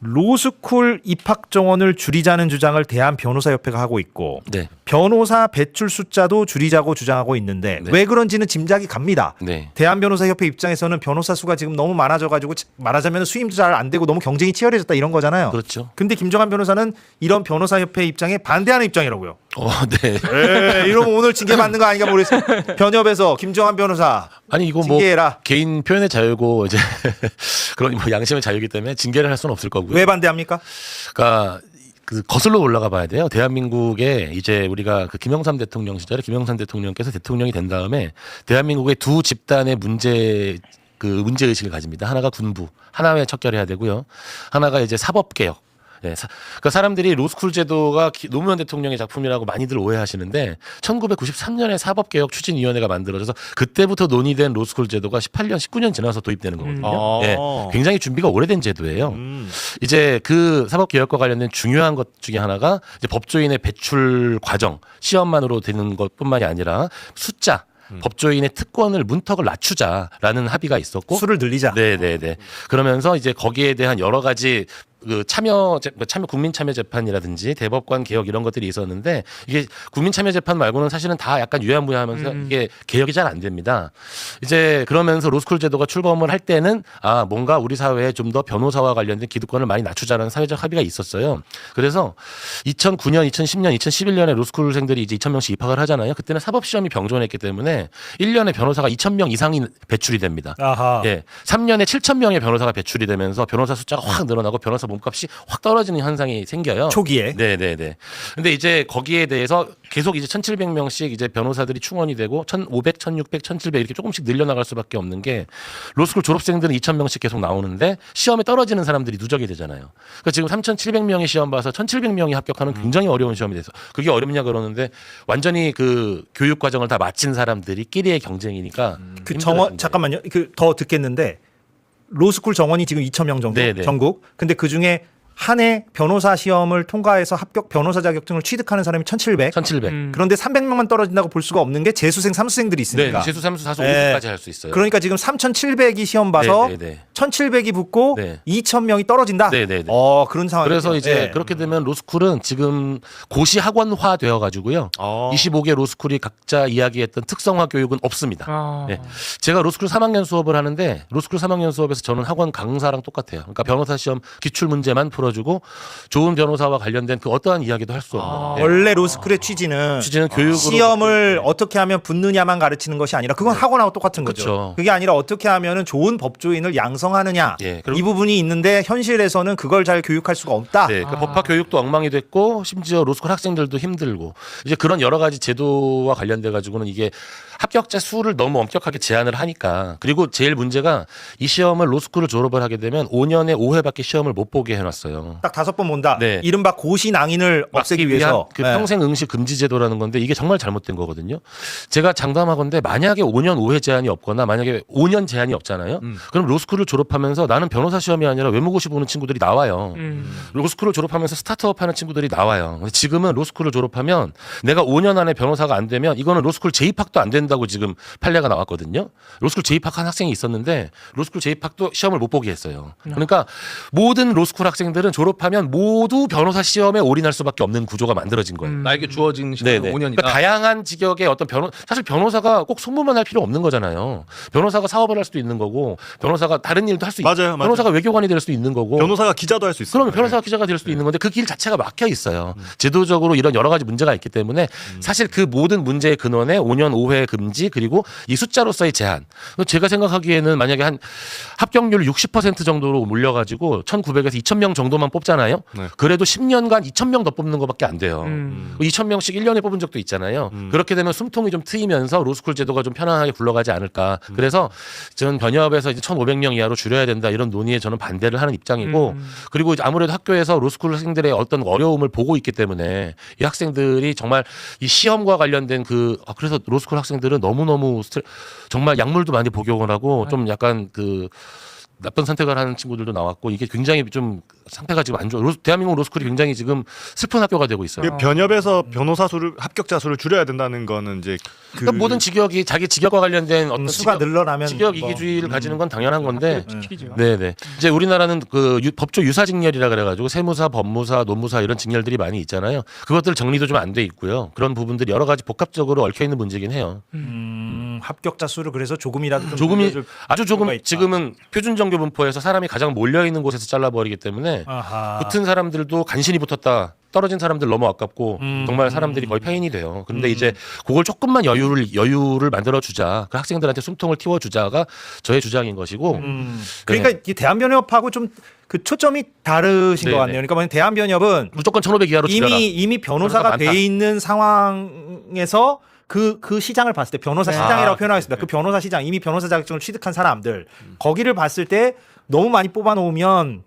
로스쿨 입학 정원을 줄이자는 주장을 대한변호사협회가 하고 있고 네. 변호사 배출 숫자도 줄이자고 주장하고 있는데 네. 왜 그런지는 짐작이 갑니다. 네. 대한변호사협회 입장에서는 변호사 수가 지금 너무 많아져가지고 말하자면 수임도 잘 안 되고 너무 경쟁이 치열해졌다 이런 거잖아요. 그렇죠. 근데 김정한 변호사는 이런 변호사협회 입장에 반대하는 입장이라고요. 네. 이러면 오늘 징계 받는 거 아닌가 모르겠어요. 변협에서 김정한 변호사 아니 이거 뭐 징계해라. 개인 표현의 자유고 이제 그런 뭐 양심의 자유이기 때문에 징계를 할 수는 없을 거고요. 왜 반대합니까? 그러니까 그 거슬러 올라가 봐야 돼요. 대한민국에 이제 우리가 그 김영삼 대통령 시절에 김영삼 대통령께서 대통령이 된 다음에 대한민국의 두 집단의 문제의식을 가집니다. 하나가 군부, 하나에 척결해야 되고요. 하나가 이제 사법개혁. 네, 그러니까 사람들이 로스쿨 제도가 노무현 대통령의 작품이라고 많이들 오해하시는데 1993년에 사법개혁추진위원회가 만들어져서 그때부터 논의된 로스쿨 제도가 18년, 19년 지나서 도입되는 거거든요. 네, 굉장히 준비가 오래된 제도예요. 이제 그 사법개혁과 관련된 중요한 것 중에 하나가 이제 법조인의 배출 과정, 시험만으로 되는 것뿐만이 아니라 숫자, 법조인의 특권을 문턱을 낮추자라는 합의가 있었고 수를 늘리자. 네네네. 그러면서 이제 거기에 대한 여러 가지 그 국민 참여 재판이라든지 대법관 개혁 이런 것들이 있었는데 이게 국민 참여 재판 말고는 사실은 다 약간 유야무야하면서 이게 개혁이 잘 안 됩니다. 이제 그러면서 로스쿨 제도가 출범을 할 때는 뭔가 우리 사회에 좀 더 변호사와 관련된 기득권을 많이 낮추자라는 사회적 합의가 있었어요. 그래서 2009년, 2010년, 2011년에 로스쿨생들이 이제 2,000명씩 입학을 하잖아요. 그때는 사법시험이 병존했기 때문에 1년에 변호사가 2,000명 이상이 배출이 됩니다. 아하. 예, 3년에 7,000명의 변호사가 배출이 되면서 변호사 숫자가 확 늘어나고 변호사 몸값이 확 떨어지는 현상이 생겨요. 초기에. 네네네. 근데 이제 거기에 대해서 계속 이제 1,700명씩 이제 변호사들이 충원이 되고 1,500, 1,600, 1,700 이렇게 조금씩 늘려나갈 수밖에 없는 게 로스쿨 졸업생들은 2,000명씩 계속 나오는데 시험에 떨어지는 사람들이 누적이 되잖아요. 그러니까 지금 3,700명이 시험 봐서 1,700명이 합격하는 굉장히 어려운 시험이 돼서 그게 어렵냐 그러는데 완전히 그 교육 과정을 다 마친 사람들이끼리의 경쟁이니까 그 힘들어요, 정원 굉장히. 잠깐만요. 그 더 듣겠는데 로스쿨 정원이 지금 2,000명 정도 네네. 전국. 근데 그 중에 한 해 변호사 시험을 통과해서 합격 변호사 자격증을 취득하는 사람이 1,700. 1,700. 그런데 300명만 떨어진다고 볼 수가 없는 게 재수생, 삼수생들이 네, 있으니까. 재수, 삼수, 사수, 네. 5수까지 할 수 있어요. 그러니까 지금 3,700이 시험 봐서 네, 네, 네. 1,700이 붙고 네. 2,000명이 떨어진다. 네, 네, 네. 그런 상황이죠. 그래서 이제 네. 그렇게 되면 로스쿨은 지금 고시 학원화 되어 가지고요. 25개 로스쿨이 각자 이야기했던 특성화 교육은 없습니다. 네. 제가 로스쿨 3학년 수업을 하는데 로스쿨 3학년 수업에서 저는 학원 강사랑 똑같아요. 그러니까 변호사 시험 기출 문제만 풀어주고 좋은 변호사와 관련된 그 어떠한 이야기도 할 수 없는. 네. 원래 로스쿨의 취지는 교육으로 시험을 어떻게 하면 붙느냐만 가르치는 것이 아니라 그건 학원하고 똑같은 거죠. 그렇죠. 그게 아니라 어떻게 하면은 좋은 법조인을 양성하느냐 예, 이 부분이 있는데 현실에서는 그걸 잘 교육할 수가 없다. 네, 그러니까 법학 교육도 엉망이 됐고 심지어 로스쿨 학생들도 힘들고 이제 그런 여러 가지 제도와 관련돼 가지고는 이게 합격자 수를 너무 엄격하게 제한을 하니까 그리고 제일 문제가 이 시험을 로스쿨을 졸업을 하게 되면 5년에 5회밖에 시험을 못 보게 해놨어요. 딱 5번 본다. 네. 이른바 고시낭인을 없애기 위해서 그 네. 평생 응시 금지 제도라는 건데 이게 정말 잘못된 거거든요. 제가 장담하건대 만약에 5년 5회 제한이 없거나 만약에 5년 제한이 없잖아요. 그럼 로스쿨을 졸업하면서 나는 변호사 시험이 아니라 외무고시 보는 친구들이 나와요. 로스쿨을 졸업하면서 스타트업 하는 친구들이 나와요. 근데 지금은 로스쿨을 졸업하면 내가 5년 안에 변호사가 안 되면 이거는 로스쿨 재입학도 안 된다고 지금 판례가 나왔거든요. 로스쿨 재입학한 학생이 있었는데 로스쿨 재입학도 시험을 못 보게 했어요. 그러니까 모든 로스쿨 학생들은 졸업하면 모두 변호사 시험에 올인할 수밖에 없는 구조가 만들어진 거예요. 나에게 주어진 시간은 네네. 5년이다. 그러니까 다양한 직역의 어떤 사실 변호사가 꼭 송무만 할 필요 없는 거잖아요. 변호사가 사업을 할 수도 있는 거고 변호사가 다른 일도 할 수 있고 맞아요. 변호사가 외교관이 될 수도 있는 거고 변호사가 기자도 할 수 있어요. 그러면 변호사가 기자가 될 수도 있는 건데 그 길 자체가 막혀 있어요. 제도적으로 이런 여러 가지 문제가 있기 때문에 사실 그 모든 문제의 근원에 5년 5회 금지 그리고 이 숫자로서의 제한. 제가 생각하기에는 만약에 한 합격률 60% 정도로 몰려가지고 1,900에서 2,000명 정도만 뽑잖아요. 네. 그래도 10년간 2,000명 더 뽑는 것밖에 안 돼요. 2,000명씩 1년에 뽑은 적도 있잖아요. 그렇게 되면 숨통이 좀 트이면서 로스쿨 제도가 좀 편안하게 굴러가지 않을까. 그래서 저는 변협에서 이제 1,500명 이하로 줄여야 된다 이런 논의에 저는 반대를 하는 입장이고 그리고 이제 아무래도 학교에서 로스쿨 학생들의 어떤 어려움을 보고 있기 때문에 이 학생들이 정말 이 시험과 관련된 그래서 로스쿨 학생들은 너무너무 정말 약물도 많이 복용을 하고 좀 약간 그 나쁜 선택을 하는 친구들도 나왔고 이게 굉장히 좀 상태가 지금 안 좋아. 대한민국 로스쿨이 굉장히 지금 슬픈 학교가 되고 있어요. 그 변협에서 변호사 수를 합격자 수를 줄여야 된다는 거는 이제 그러니까 모든 직역이 자기 직역과 관련된 어떤 수가 늘어나면 직역 뭐. 이기주의를 가지는 건 당연한 건데 튀기죠. 네네. 이제 우리나라는 그 법조 유사직렬이라 그래가지고 세무사, 법무사, 노무사 이런 직렬들이 많이 있잖아요. 그것들 정리도 좀 안 돼 있고요. 그런 부분들이 여러 가지 복합적으로 얽혀 있는 문제긴 해요. 합격자 수를 그래서 조금이라도 좀 조금이 늘려줄 아주 조금 필요가 있다. 지금은 표준정규 분포에서 사람이 가장 몰려 있는 곳에서 잘라버리기 때문에 아하. 붙은 사람들도 간신히 붙었다. 떨어진 사람들 너무 아깝고 정말 사람들이 거의 페인이 돼요. 그런데 이제 그걸 조금만 여유를 만들어 주자. 그 학생들한테 숨통을 틔워 주자가 저의 주장인 것이고. 그러니까 이 대한변협하고 좀 그 초점이 다르신 것 네네. 같네요. 그러니까 뭐냐면 대한변협은 무조건 1,500 이하로 줄여라. 이미 변호사가 변호사가 돼 많다. 있는 상황에서 그 시장을 봤을 때 변호사 네. 시장이라고 표현하겠습니다. 그 변호사 시장 이미 변호사 자격증을 취득한 사람들 거기를 봤을 때 너무 많이 뽑아놓으면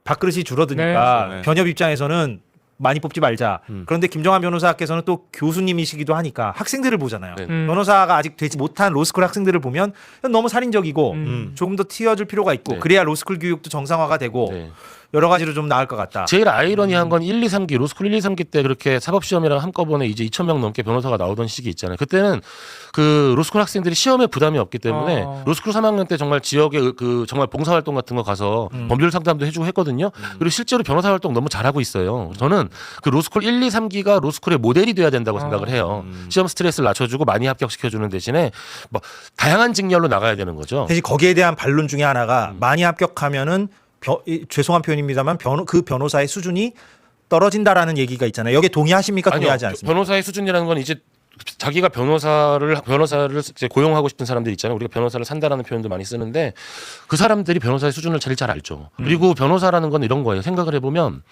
밥그릇이 줄어드니까 네. 변협 입장에서는 많이 뽑지 말자. 그런데 김정환 변호사께서는 또 교수님이시기도 하니까 학생들을 보잖아요. 네. 변호사가 아직 되지 못한 로스쿨 학생들을 보면 너무 살인적이고 조금 더 튀어줄 필요가 있고 네. 그래야 로스쿨 교육도 정상화가 되고 네. 여러 가지로 좀 나을 것 같다. 제일 아이러니한 건 1, 2, 3기 로스쿨 1, 2, 3기 때 그렇게 사법시험이랑 한꺼번에 이제 2,000명 넘게 변호사가 나오던 시기 있잖아요. 그때는 그 로스쿨 학생들이 시험에 부담이 없기 때문에 로스쿨 3학년 때 정말 지역에 그 정말 봉사활동 같은 거 가서 법률 상담도 해주고 했거든요. 그리고 실제로 변호사 활동 너무 잘하고 있어요. 저는 그 로스쿨 1, 2, 3기가 로스쿨의 모델이 돼야 된다고 생각을 해요. 시험 스트레스를 낮춰주고 많이 합격시켜주는 대신에 뭐 다양한 직렬로 나가야 되는 거죠. 대신 거기에 대한 반론 중에 하나가 많이 합격하면은 죄송한 표현입니다만 그 변호사의 수준이 떨어진다라는 얘기가 있잖아요. 여기에 동의하십니까? 동의하지 아니요. 않습니까? 변호사의 수준이라는 건 이제 자기가 변호사를 이제 고용하고 싶은 사람들 있잖아요. 우리가 변호사를 산다라는 표현도 많이 쓰는데 그 사람들이 변호사의 수준을 제일 잘 알죠. 그리고 변호사라는 건 이런 거예요. 생각을 해보면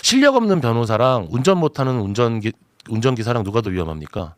실력 없는 변호사랑 운전 못하는 운전기사랑 누가 더 위험합니까?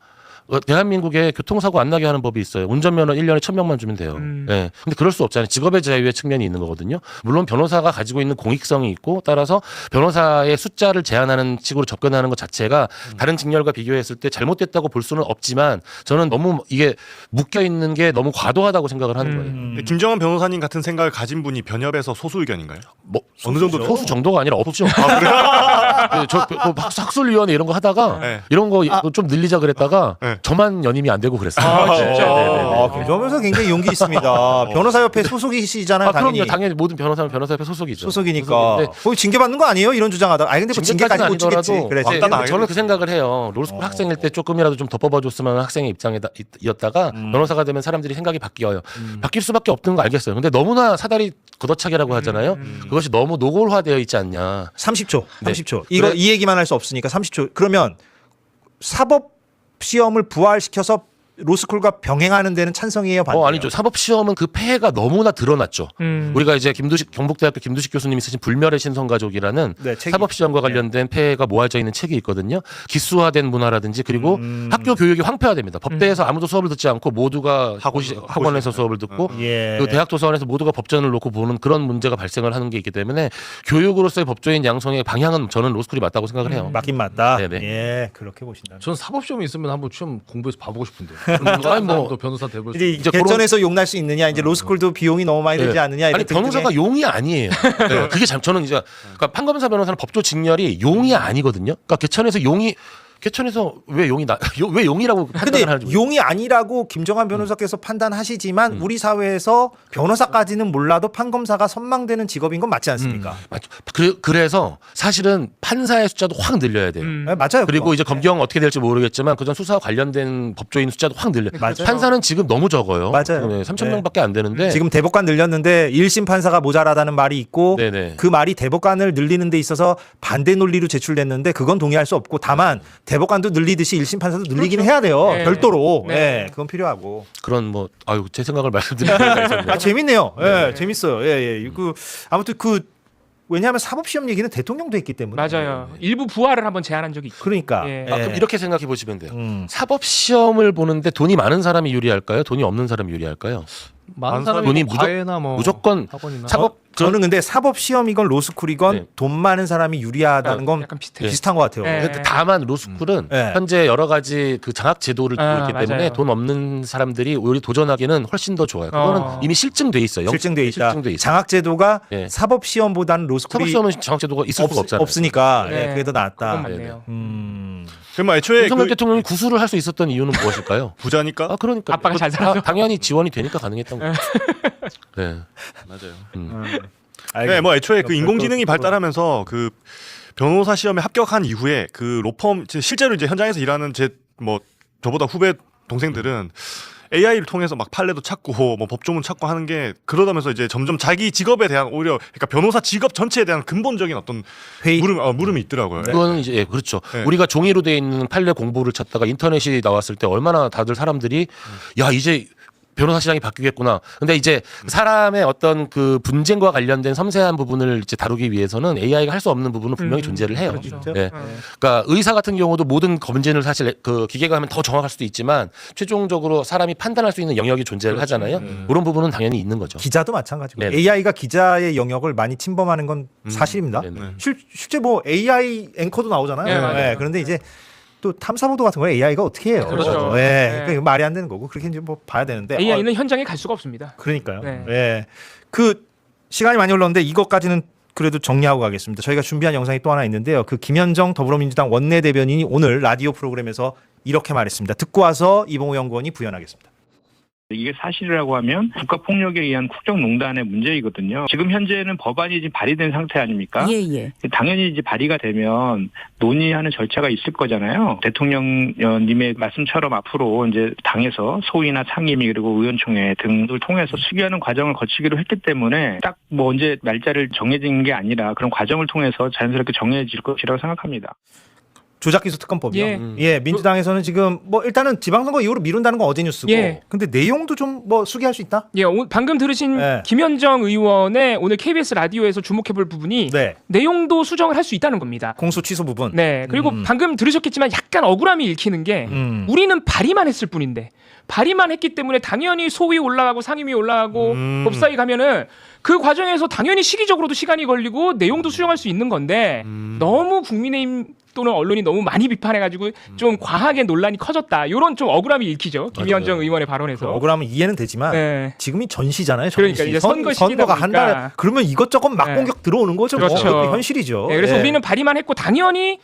대한민국에 교통사고 안 나게 하는 법이 있어요. 운전면허 1년에 1,000명만 주면 돼요. 예. 근데 그럴 수 없잖아요. 직업의 자유의 측면이 있는 거거든요. 물론 변호사가 가지고 있는 공익성이 있고 따라서 변호사의 숫자를 제한하는 식으로 접근하는 것 자체가 다른 직렬과 비교했을 때 잘못됐다고 볼 수는 없지만 저는 너무 이게 묶여 있는 게 너무 과도하다다고 생각을 하는 거예요. 김정환 변호사님 같은 생각을 가진 분이 변협에서 소수 의견인가요? 뭐 어느 정도 소수 정도가 아니라 없죠. 네, 저 학술위원회 이런 거 하다가 네. 이런 거 좀 늘리자 그랬다가 네. 저만 연임이 안 되고 그랬어요. 진짜? 김정환 변호사 굉장히 용기 있습니다. 변호사협회 소속이시잖아요. 아, 당연히. 그럼요. 당연히 모든 변호사는 변호사협회 소속이죠. 소속이니까. 소속인데 거기 징계받는 거 아니에요? 이런 주장하다. 아니 근데 뭐 징계까지 못 주겠지. 그래. 이제 왕따 저는 그 생각을 해요. 로스쿨 학생일 때 조금이라도 좀 덮어봐줬으면 학생의 입장이었다가 변호사가 되면 사람들이 생각이 바뀌어요. 바뀔 수밖에 없는 거 알겠어요. 근데 너무나 사다리 걷어차기라고 하잖아요. 그것이 너무 노골화되어 있지 않냐. 30초. 네. 30초. 이 얘기만 할 수 없으니까 30초. 그러면 사법 시험을 부활시켜서 로스쿨과 병행하는 데는 찬성이에요, 반대예요? 아니죠. 사법 시험은 그 폐해가 너무나 드러났죠. 우리가 이제 경북대학교 김두식 교수님이 쓰신 불멸의 신성가족이라는 네, 책이 사법 시험과 있죠. 관련된 폐해가 모아져 있는 책이 있거든요. 기수화된 문화라든지 그리고 학교 교육이 황폐화됩니다. 법대에서 아무도 수업을 듣지 않고 모두가 학원에서 수업을 듣고 예. 그 대학 도서관에서 모두가 법전을 놓고 보는 그런 문제가 발생을 하는 게 있기 때문에 교육으로서의 법조인 양성의 방향은 저는 로스쿨이 맞다고 생각을 해요. 맞긴 맞다. 네네. 예, 그렇게 보신다. 전 사법시험이 있으면 한번 시험 공부해서 봐보고 싶은데. 아니, 뭐 또 변호사 돼볼 수. 이제 이제 개천에서 용날 수 있느냐, 이제 로스쿨도 비용이 너무 많이 들지 네. 않느냐. 아니 이런 변호사가 등등의- 용이 아니에요. 네. 그게 저는 이제 그러니까 판검사 변호사는 법조 직렬이 용이 아니거든요. 그러니까 개천에서 왜 왜 용이라고 판단을 근데 하는지 용이 아니라고 김정환 변호사께서 판단하시지만 우리 사회에서 변호사까지는 몰라도 판검사가 선망되는 직업인 건 맞지 않습니까? 맞죠. 그래서 사실은 판사의 숫자도 확 늘려야 돼요. 네, 맞아요. 그리고 그거. 이제 검경 어떻게 될지 모르겠지만 그전 수사와 관련된 법조인 숫자도 확 늘려. 맞아요. 판사는 지금 너무 적어요. 맞아요. 3,000명밖에 안 되는데 지금 대법관 늘렸는데 1심 판사가 모자라다는 말이 있고 네네. 그 말이 대법관을 늘리는 데 있어서 반대 논리로 제출됐는데 그건 동의할 수 없고 다만 대법관도 늘리듯이 1심 판사도 늘리긴 해야 돼요. 네. 별도로. 네. 네, 그건 필요하고. 그런 제 생각을 말씀드릴 필요가 있었네요. 아, 재밌네요. 예, 재밌어요. 예, 예. 아무튼 왜냐하면 사법시험 얘기는 대통령도 했기 때문에. 맞아요. 일부 부활을 한번 제안한 적이 있고. 그러니까. 예. 그럼 이렇게 생각해 보시면 돼요. 음. 사법 시험을 보는데 돈이 많은 사람이 유리할까요? 돈이 없는 사람이 유리할까요? 많은 사람이 사람이 무조- 과외나 무조건 학원이나 사법 저는 근데 사법시험이건 로스쿨이건 네. 돈 많은 사람이 유리하다는 건 약간 비슷해요. 비슷한 것 같아요. 네. 근데 다만 로스쿨은 네. 현재 여러 가지 그 장학 제도를 두고 있기 때문에 맞아요. 돈 없는 사람들이 오히려 도전하기는 훨씬 더 좋아요. 그거는 이미 실증돼 있어요. 실증돼 있다. 실증돼 있어요. 장학제도가 네. 사법시험보다는 로스쿨이 사법 시험은 장학 제도가 있을 수가 없잖아요. 없으니까 네. 예, 그게 더 낫다. 그건 맞네요. 그러면 애초에 윤석열 그 대통령이 구술을 할 수 있었던 이유는 무엇일까요? 부자니까? 아 그러니까 아빠가 잘 살아서. 당연히 지원이 되니까 가능했던 거죠. 네. 맞아요. 네, 뭐 애초에 그 인공지능이 발달하면서 그 변호사 시험에 합격한 이후에 그 로펌 실제로 이제 현장에서 일하는 저보다 후배 동생들은 AI를 통해서 막 판례도 찾고 뭐 법조문 찾고 하는 게 그러다면서 이제 점점 자기 직업에 대한 오히려 그러니까 변호사 직업 전체에 대한 근본적인 어떤 회의. 물음이 있더라고요. 그거는 이제 예, 그렇죠. 네. 우리가 종이로 돼 있는 판례 공부를 찾다가 인터넷이 나왔을 때 얼마나 다들 사람들이 야 이제 변호사 시장이 바뀌겠구나. 근데 이제 사람의 어떤 그 분쟁과 관련된 섬세한 부분을 이제 다루기 위해서는 AI가 할 수 없는 부분은 분명히 존재를 해요. 그렇죠. 예. 그러니까 의사 같은 경우도 모든 검진을 사실 그 기계가 하면 더 정확할 수도 있지만 최종적으로 사람이 판단할 수 있는 영역이 존재를 하잖아요. 그런 부분은 당연히 있는 거죠. 기자도 마찬가지고 네네. AI가 기자의 영역을 많이 침범하는 건 사실입니다. 네네. 실제 뭐 AI 앵커도 나오잖아요. 네, 맞아요. 그런데 이제 또 탐사보도 같은 거 AI가 어떻게 해요? 그렇죠. 예. 네. 그러니까 이거 말이 안 되는 거고 그렇게 이제 뭐 봐야 되는데 AI는 현장에 갈 수가 없습니다. 그러니까요. 네. 예. 그 시간이 많이 흘렀는데 이것까지는 그래도 정리하고 가겠습니다. 저희가 준비한 영상이 또 하나 있는데요. 그 김현정 더불어민주당 원내대변인이 오늘 라디오 프로그램에서 이렇게 말했습니다. 듣고 와서 이봉호 연구원이 부연하겠습니다. 이게 사실이라고 하면 국가폭력에 의한 국정농단의 문제이거든요. 지금 현재는 법안이 지금 발의된 상태 아닙니까? 예. 당연히 이제 발의가 되면 논의하는 절차가 있을 거잖아요. 대통령님의 말씀처럼 앞으로 이제 당에서 소위나 상임위 그리고 의원총회 등을 통해서 수기하는 과정을 거치기로 했기 때문에 딱 뭐 언제 날짜를 정해진 게 아니라 그런 과정을 통해서 자연스럽게 정해질 것이라고 생각합니다. 조작기소 특검법이요. 예. 예, 민주당에서는 지금 뭐 일단은 지방선거 이후로 미룬다는 건 어제 뉴스고. 예. 근데 내용도 좀 뭐 수기할 수 있다? 예, 방금 들으신 네. 김현정 의원의 오늘 KBS 라디오에서 주목해볼 부분이 네. 내용도 수정을 할 수 있다는 겁니다. 공소 취소 부분. 네, 그리고 방금 들으셨겠지만 약간 억울함이 읽히는 게 우리는 발의만 했을 뿐인데 발의만 했기 때문에 당연히 소위 올라가고 상임위 올라가고 법사위 가면은 그 과정에서 당연히 시기적으로도 시간이 걸리고 내용도 수정할 수 있는 건데 너무 국민의힘 또는 언론이 너무 많이 비판해가지고 좀 과하게 논란이 커졌다. 이런 좀 억울함이 읽히죠. 김현정 의원의 발언에서. 억울하면 이해는 되지만 네. 지금이 전시잖아요. 전시. 그러니까 이제 선거 시기다 선거가 한 달. 보니까. 그러면 이것저것 막공격 들어오는 거죠. 뭐. 그렇죠. 그것도 현실이죠. 네, 그래서 예. 우리는 발의만 했고 당연히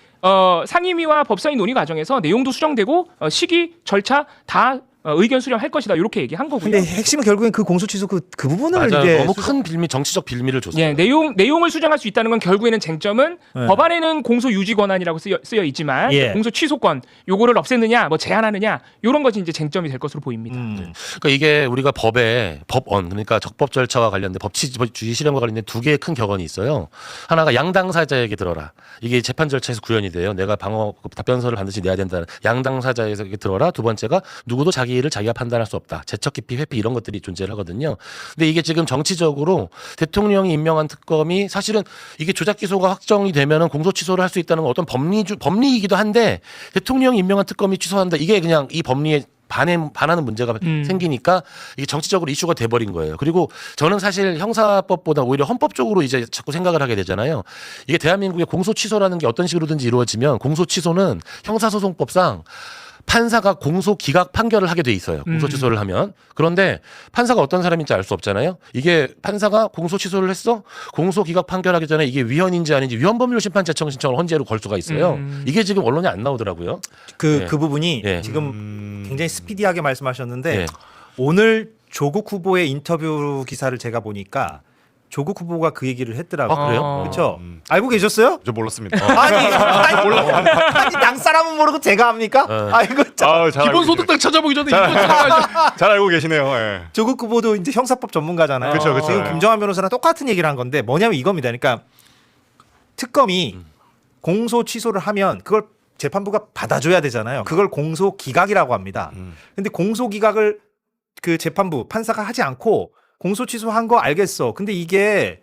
상임위와 법사위 논의 과정에서 내용도 수정되고 시기 절차 다 의견 수렴할 것이다. 이렇게 얘기한 거고요. 근데 핵심은 결국엔 그 공소 취소 그 부분을 맞아요. 이제 너무 큰 빌미, 정치적 빌미를 줬어요. 예, 내용을 수정할 수 있다는 건 결국에는 쟁점은 네. 법안에는 공소 유지 권한이라고 쓰여 있지만 예. 공소 취소권 요거를 없앴느냐, 뭐 제한하느냐 이런 것이 이제 쟁점이 될 것으로 보입니다. 그러니까 이게 우리가 법에 법언 그러니까 적법 절차와 관련된 법치주의 실현과 관련된 두 개의 큰 격언이 있어요. 하나가 양당사자에게 들어라. 이게 재판 절차에서 구현이 돼요. 내가 방어 답변서를 반드시 내야 된다는 양당사자에게 들어라. 두 번째가 누구도 자기 일을 자기가 판단할 수 없다. 재척 기피 회피 이런 것들이 존재를 하거든요. 근데 이게 지금 정치적으로 대통령이 임명한 특검이 사실은 이게 조작 기소가 확정이 되면은 공소 취소를 할 수 있다는 건 어떤 법리이기도 한데 대통령이 임명한 특검이 취소한다. 이게 그냥 이 법리에 반하는 문제가 생기니까 이게 정치적으로 이슈가 돼버린 거예요. 그리고 저는 사실 형사법보다 오히려 헌법적으로 이제 자꾸 생각을 하게 되잖아요. 이게 대한민국의 공소 취소라는 게 어떤 식으로든지 이루어지면 공소 취소는 형사소송법상 판사가 공소 기각 판결을 하게 돼 있어요. 공소 취소를 하면. 그런데 판사가 어떤 사람인지 알 수 없잖아요. 이게 판사가 공소 취소를 했어? 공소 기각 판결하기 전에 이게 위헌인지 아닌지 위헌법률 심판 제청 신청을 헌재로 걸 수가 있어요. 이게 지금 언론에 안 나오더라고요. 그 예. 부분이 예. 지금 굉장히 스피디하게 말씀하셨는데 예. 오늘 조국 후보의 인터뷰 기사를 제가 보니까 조국 후보가 그 얘기를 했더라고요. 아, 그래요? 그렇죠? 알고 계셨어요? 저 몰랐습니다. 아니 당 사람은 모르고 제가 합니까? 아이고 참. 기본소득당 찾아보기 전에 잘- 이거 찾아야지. 잘 알고 계시네요. 예. 조국 후보도 이제 형사법 전문가잖아요. 그쵸, 그쵸. 지금 네. 김정한 변호사랑 똑같은 얘기를 한 건데 뭐냐면 이겁니다. 그러니까 특검이 공소 취소를 하면 그걸 재판부가 받아줘야 되잖아요. 그걸 공소 기각이라고 합니다. 근데 공소 기각을 그 재판부 판사가 하지 않고 공소 취소한 거 알겠어. 근데 이게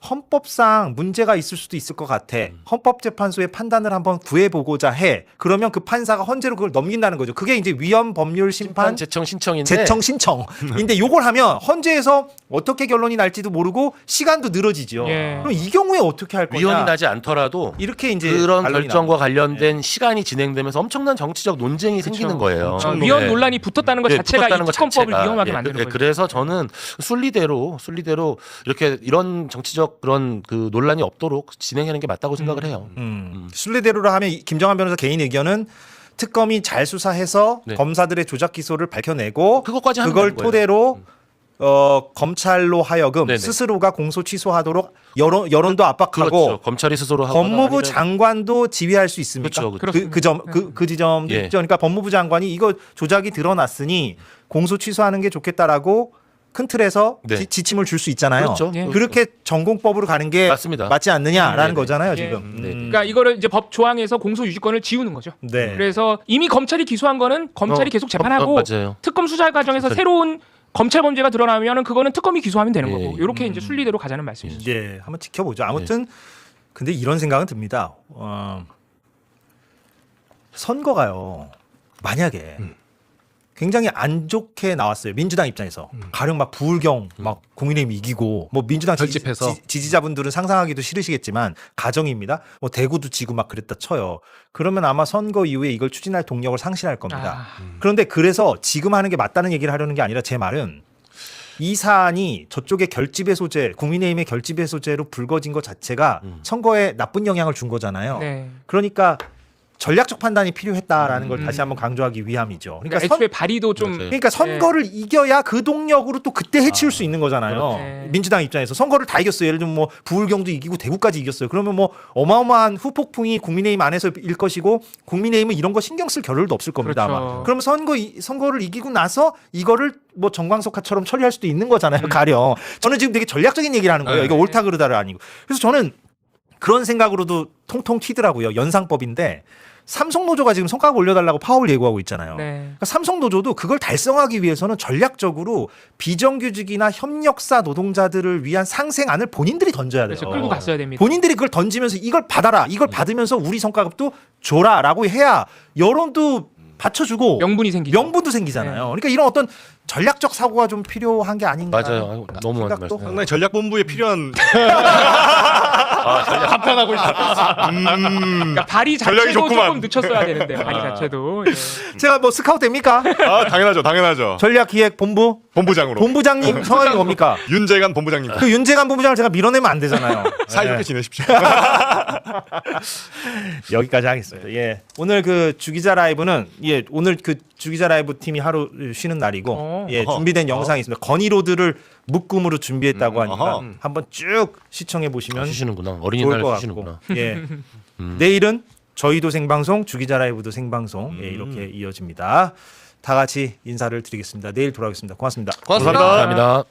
헌법상 문제가 있을 수도 있을 것 같아. 헌법재판소의 판단을 한번 구해보고자 해. 그러면 그 판사가 헌재로 그걸 넘긴다는 거죠. 그게 이제 위헌 법률 심판 재청 신청인데 재청 신청인데 요걸 하면 헌재에서 어떻게 결론이 날지도 모르고 시간도 늘어지죠. 예. 그럼 이 경우에 어떻게 할 거냐? 위헌이 나지 않더라도 이렇게 이제 그런 반론이 결정과 나옵니다. 관련된 시간이 진행되면서 엄청난 정치적 논쟁이 생기는 거예요. 위헌 네. 논란이 붙었다는 것 네, 자체가 이 붙었다는 것 특검법을 자체가. 위험하게 예, 만드는 거예요. 그래서 저는 순리대로 이렇게 이런 정치적 그런 그 논란이 없도록 진행하는 게 맞다고 생각을 해요. 순리대로로 하면 김정한 변호사 개인 의견은 특검이 잘 수사해서 네. 검사들의 조작 기소를 밝혀내고 그것까지 하면 그걸 되는 거예요. 토대로 검찰로 하여금 네네. 스스로가 공소 취소하도록 여론도 압박하고 그렇죠. 검찰이 스스로 하거나 법무부 아니면- 장관도 지휘할 수 있습니까? 그렇죠. 그 지점도 예. 있죠. 그러니까 법무부 장관이 이거 조작이 드러났으니 공소 취소하는 게 좋겠다라고 큰 틀에서 네. 지침을 줄 수 있잖아요. 그렇죠. 예. 그렇게 전공법으로 가는 게 맞습니다. 맞지 않느냐라는 네, 거잖아요, 네. 지금. 네. 그러니까 이거를 이제 법 조항에서 공소 유지권을 지우는 거죠. 네. 그래서 이미 검찰이 기소한 거는 검찰이 계속 재판하고 맞아요. 특검 수사 과정에서 새로운 검찰 범죄가 드러나면은 그거는 특검이 기소하면 되는 예. 거고 이렇게 이제 순리대로 가자는 말씀이시죠. 예, 한번 지켜보죠. 아무튼 근데 이런 생각은 듭니다. 선거가요. 만약에 굉장히 안 좋게 나왔어요. 민주당 입장에서 가령 막 부울경 막 국민의힘 이기고 뭐 민주당 결집해서. 지지자분들은 상상하기도 싫으시겠지만 가정입니다. 뭐 대구도 지고 막 그랬다 쳐요. 그러면 아마 선거 이후에 이걸 추진할 동력을 상실할 겁니다. 그런데 그래서 지금 하는 게 맞다는 얘기를 하려는 게 아니라 제 말은 이 사안이 저쪽의 결집의 소재, 국민의힘의 결집의 소재로 불거진 것 자체가 선거에 나쁜 영향을 준 거잖아요. 네. 그러니까 전략적 판단이 필요했다라는 걸 다시 한번 강조하기 위함이죠. 그러니까 애초에 발의도 좀 맞아요. 그러니까 선거를 이겨야 그 동력으로 또 그때 해치울 수 있는 거잖아요. 네. 민주당 입장에서 선거를 다 이겼어요. 예를 들면 뭐 부울경도 이기고 대구까지 이겼어요. 그러면 뭐 어마어마한 후폭풍이 국민의힘 안에서 일 것이고 국민의힘은 이런 거 신경 쓸 겨를도 없을 겁니다. 그렇죠. 아마. 그럼 선거를 이기고 나서 이거를 뭐 정광석화처럼 처리할 수도 있는 거잖아요. 가령. 저는 지금 되게 전략적인 얘기를 하는 거예요. 네. 이거 옳다 그르다를 아니고. 그래서 저는 그런 생각으로도 통통 튀더라고요. 연상법인데 삼성노조가 지금 성과급 올려달라고 파업을 예고하고 있잖아요. 네. 그러니까 삼성노조도 그걸 달성하기 위해서는 전략적으로 비정규직이나 협력사 노동자들을 위한 상생안을 본인들이 던져야 돼요. 그래서 끌고 갔어야 됩니다. 본인들이 그걸 던지면서 이걸 받아라. 이걸 받으면서 우리 성과급도 줘라라고 해야 여론도 받쳐주고 명분이 생기죠. 명분도 생기잖아요. 그러니까 이런 어떤 전략적 사고가 좀 필요한 게 아닌가. 맞아요. 아이고, 너무 맞는 생각도 말씀. 상당히 전략본부에 필요한 답변하고 있어. 그러니까 발의 전략이 자체도 좋구만. 조금 늦췄어야 되는데 발의 자체도. 예. 제가 뭐 스카우트 됩니까? 아, 당연하죠. 전략기획본부 본부장으로 본부장님 성함이 뭡니까? 윤재관 본부장님 그 윤재관 본부장을 제가 밀어내면 안 되잖아요. 사이좋게 네. 지내십시오. 여기까지 하겠습니다. 예. 오늘 그 주기자 라이브는 오늘 그 주기자 라이브 팀이 하루 쉬는 날이고 예, 준비된 영상이 있습니다. 건의로드를 묶음으로 준비했다고 하니까 한번 쭉 시청해 보시면 쉬시는구나. 좋을 어린이날 것 쉬시는구나. 같고. 예. 내일은 저희도 생방송, 주기자 라이브도 생방송 예, 이렇게 이어집니다. 다 같이 인사를 드리겠습니다. 내일 돌아오겠습니다. 고맙습니다. 고맙습니다. 감사합니다.